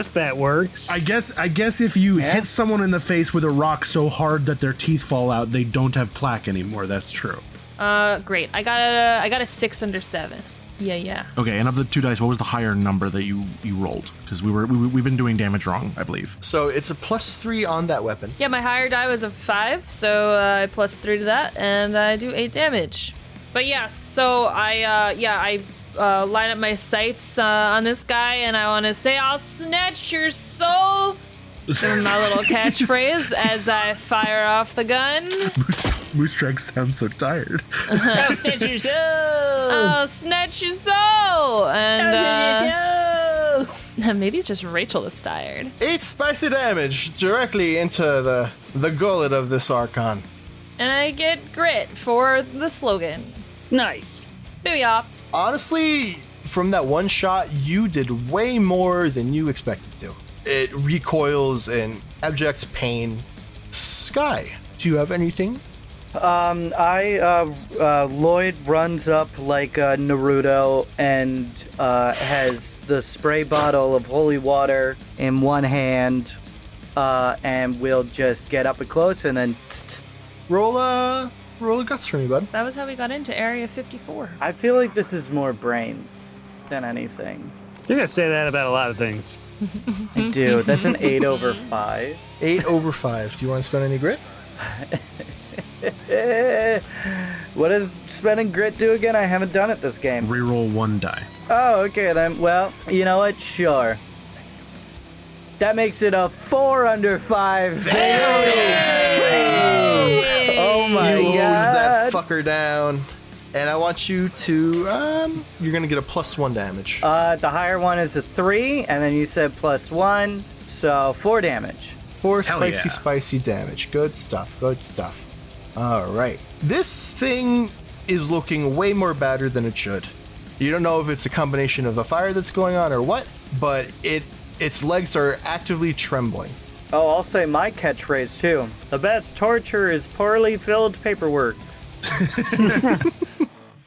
that works. I guess if you hit someone in the face with a rock so hard that their teeth fall out, they don't have plaque anymore. That's true. Great. I got a 6 under 7. Yeah. Okay, and of the 2 dice, what was the higher number that you rolled? Because we've been doing damage wrong, I believe. So it's a +3 on that weapon. Yeah, my higher die was a 5, so I plus 3 to that, and I do 8 damage. But yeah, so I line up my sights on this guy, and I want to say, "I'll snatch your soul." My little catchphrase as I fire off the gun. Moose Trax sounds so tired. I'll snatch your soul. I'll snatch your soul, and maybe it's just Rachel that's tired. 8 spicy damage directly into the gullet of this Archon. And I get grit for the slogan. Nice. Booyah. Honestly, from that one shot, you did way more than you expected to. It recoils in abject pain. Sky, do you have anything? Lllloyd runs up like Naruto and has the spray bottle of holy water in one hand, and we'll just get up and close and then... Roll a guts for me, bud. That was how we got into Area 54. I feel like this is more brains than anything. You're gonna say that about a lot of things. I do. That's an 8 over 5. 8 over 5. Do you want to spend any grit? What does spending grit do again? I haven't done it this game. Reroll 1 die. Oh, okay then. Well, you know what? Sure. That makes it a 4 under 5. Oh my You hose god. that fucker down. And I want you to, you're going to get a +1 damage. The higher one is a 3, and then you said +1, so 4 damage. 4 Hell spicy damage. Good stuff. All right. This thing is looking way more battered than it should. You don't know if it's a combination of the fire that's going on or what, but its legs are actively trembling. Oh, I'll say my catchphrase too. The best torture is poorly filled paperwork.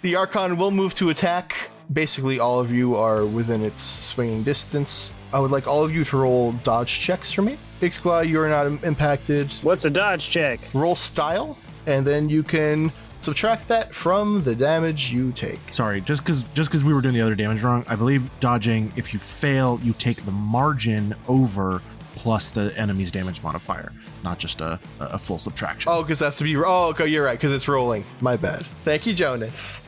The Archon will move to attack. Basically, all of you are within its swinging distance. I would like all of you to roll dodge checks for me. Igsqua, you are not impacted. What's a dodge check? Roll style, and then you can subtract that from the damage you take. Sorry, just because we were doing the other damage wrong, I believe dodging, if you fail, you take the margin over plus the enemy's damage modifier, not just a full subtraction. Oh, because that's to be... Oh, okay, you're right, because it's rolling. My bad. Thank you, Jonas.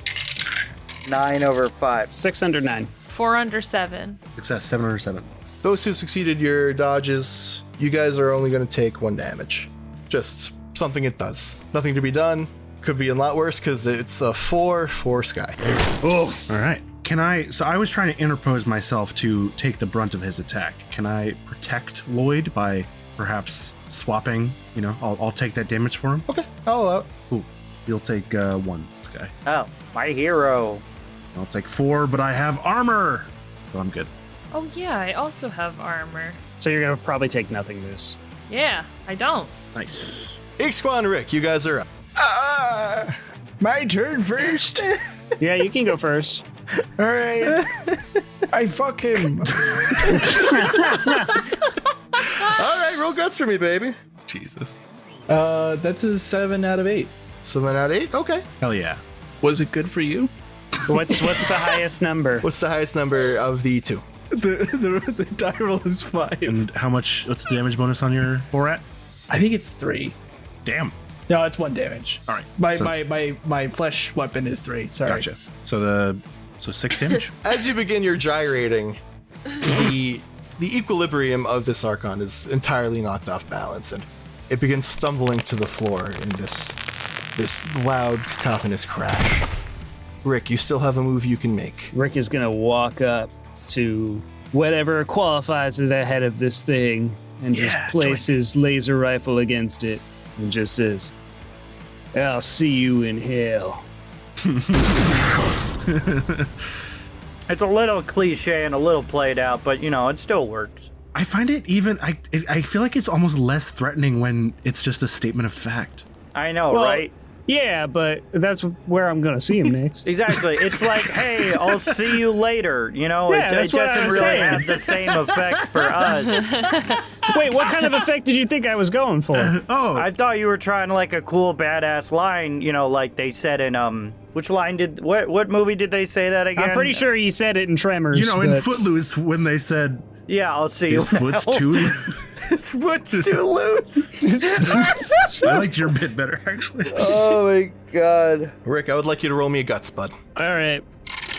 9 over 5. 6 under 9. 4 under 7. Success, 7 under 7. Those who succeeded your dodges, you guys are only going to take 1 damage. Just something it does. Nothing to be done. Could be a lot worse because it's a 4 for Sky. Oh, all right. So I was trying to interpose myself to take the brunt of his attack. Can I protect Lllloyd by perhaps swapping? I'll take that damage for him. Okay, I'll allow it. Ooh, you'll take 1, Sky. Oh, my hero. I'll take 4, but I have armor, so I'm good. Oh yeah, I also have armor. So you're gonna probably take nothing, Moose. Yeah, I don't. Nice. Igsqua and Rick, you guys are up. My turn first. Yeah, you can go first. All right. I fuck him. All right, roll guts for me, baby. Jesus. That's a 7 out of 8. 7 out of 8? Okay. Hell yeah. Was it good for you? What's the highest number? What's the highest number of the 2? The die roll is 5. And what's the damage bonus on your 4 at? I think it's 3. Damn. No, it's 1 damage. All right. My flesh weapon is 3. Sorry. Gotcha. So 6 damage. As you begin your gyrating, the equilibrium of this Archon is entirely knocked off balance, and it begins stumbling to the floor in this loud, cacophonous crash. Rick, you still have a move you can make. Rick is gonna walk up to whatever qualifies as ahead of this thing and just place his laser rifle against it and just says, "I'll see you in hell." It's a little cliche and a little played out, but it still works. I find it I feel like it's almost less threatening when it's just a statement of fact. I know, Well, right? Yeah, but that's where I'm gonna see him next. Exactly. It's like, hey, I'll see you later. Yeah, it that's what doesn't I'm really saying. have the same effect for us. Wait, what kind of effect did you think I was going for? I thought you were trying like a cool badass line, like they said in which line what movie did they say that again? I'm pretty sure he said it in Tremors. In but- Footloose when they said, Yeah, I'll see you. his foot's too... His foot's too loose. I liked your bit better, actually. Oh my god. Rick, I would like you to roll me a guts, bud. All right,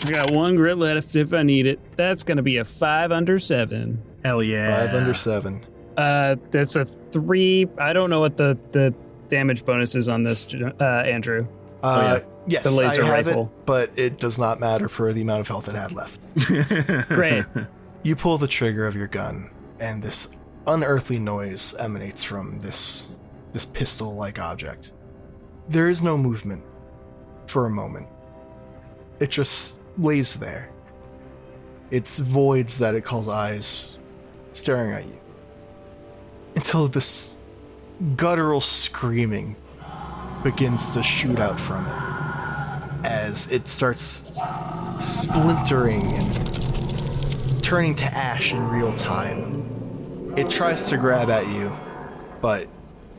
I got 1 grit left if I need it. That's gonna be a 5 under 7. Hell yeah. 5 under 7. That's a 3. I don't know what the damage bonus is on this, Andrew. Yes, The laser I have rifle. it, but it does not matter for the amount of health it had left. Great. You pull the trigger of your gun, and this unearthly noise emanates from this pistol-like object. There is no movement for a moment. It just lays there. It's voids that it calls eyes staring at you. Until this guttural screaming begins to shoot out from it as it starts splintering and turning to ash in real time. It tries to grab at you, but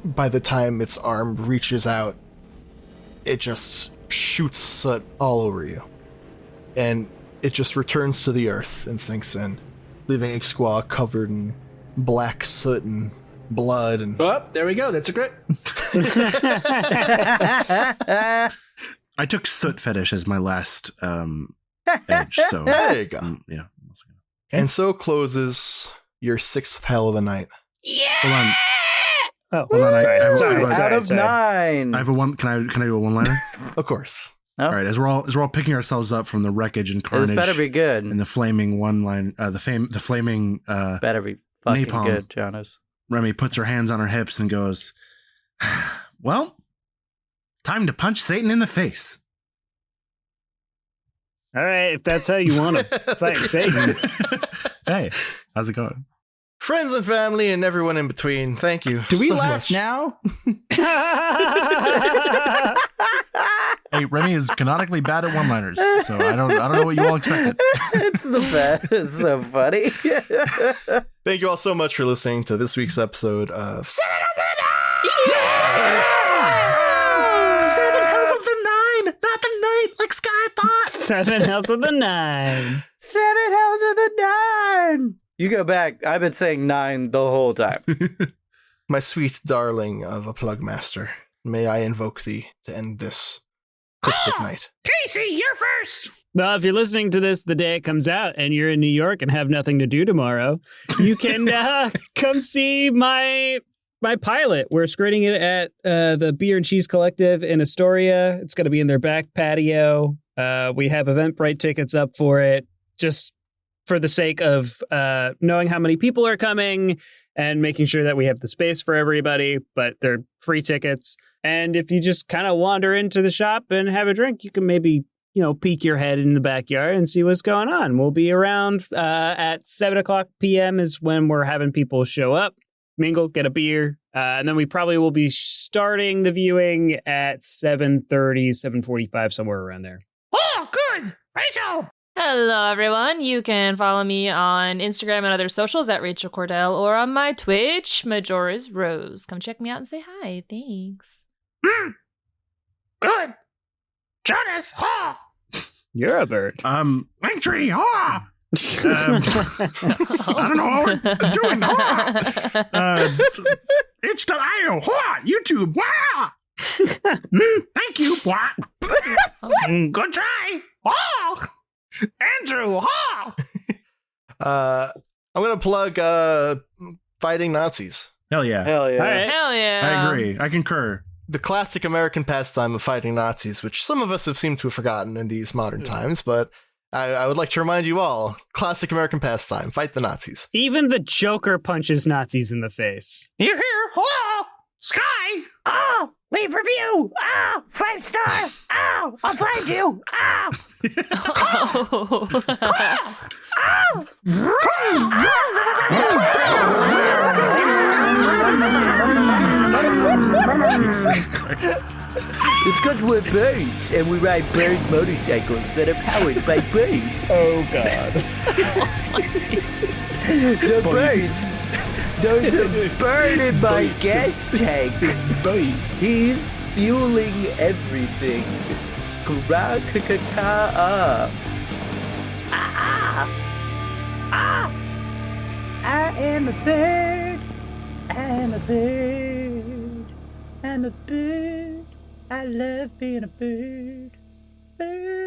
by the time its arm reaches out, it just shoots soot all over you. And it just returns to the earth and sinks in, leaving Igsqua covered in black soot and blood and... Oh, there we go. That's a crit. I took soot fetish as my last edge, so... There you go. Yeah. And so closes your 6th hell of the night. Hold on. Oh, Hold on. I have sorry, a- Out of sorry. 9. I have a one. Can I do a one-liner? Of course. Oh. All right. As we're all picking ourselves up from the wreckage and This carnage, better be good. and the flaming one-line, the flaming. Better be fucking napalm. good, Jonas. Remy puts her hands on her hips and goes, "Well, time to punch Satan in the face." All right, if that's how you want to fight Satan. Hey, how's it going? Friends and family and everyone in between, thank you Do we so laugh much. now? Hey, Remy is canonically bad at one-liners, so I don't know what you all expected. It's the best. It's so funny. Thank you all so much for listening to this week's episode of Seven Hells of the Nine, not the night like Sky thought. Seven Hells of the Nine. 7 Hells of the 9. You go back. I've been saying 9 the whole time. My sweet darling of a plug master. May I invoke thee to end this cryptic night. Casey, you're first. Well, if you're listening to this the day it comes out and you're in New York and have nothing to do tomorrow, you can come see my pilot. We're screening it at the Beer and Cheese Collective in Astoria. It's going to be in their back patio. We have Eventbrite tickets up for it, just for the sake of knowing how many people are coming and making sure that we have the space for everybody, but they're free tickets. And if you just kind of wander into the shop and have a drink, you can maybe, peek your head in the backyard and see what's going on. We'll be around at 7:00 p.m. is when we're having people show up, mingle, get a beer. And then we probably will be starting the viewing at 7:30, 7:45, somewhere around there. Oh, good. Rachel. Hello, everyone. You can follow me on Instagram and other socials at Rachel Kordell or on my Twitch, Majora's Rose. Come check me out and say hi. Thanks. Good. Jonas, ha! You're a bird. Linktree, ha! I don't know what I'm doing, ha! Itch.io, ha! YouTube, wah! Thank you, wah! Good try. Oh! Andrew, ha! I'm going to plug fighting Nazis. Hell yeah. Hell yeah. All right. Hell yeah. I agree. I concur. The classic American pastime of fighting Nazis, which some of us have seemed to have forgotten in these modern times, but I would like to remind you all, classic American pastime, fight the Nazis. Even the Joker punches Nazis in the face. You hear? Oh! Sky! Oh, leave review. Oh, 5-star. Oh, I'll find you. Oh. Jesus Christ. It's because we're birds and we ride bird motorcycles that are powered by birds. Oh, God. The birds. There's a bird in my gas tank. He's fueling everything. Skra-ka-ka-ka. I am a bird. I'm a bird. I'm a bird. I love being a bird. Bird.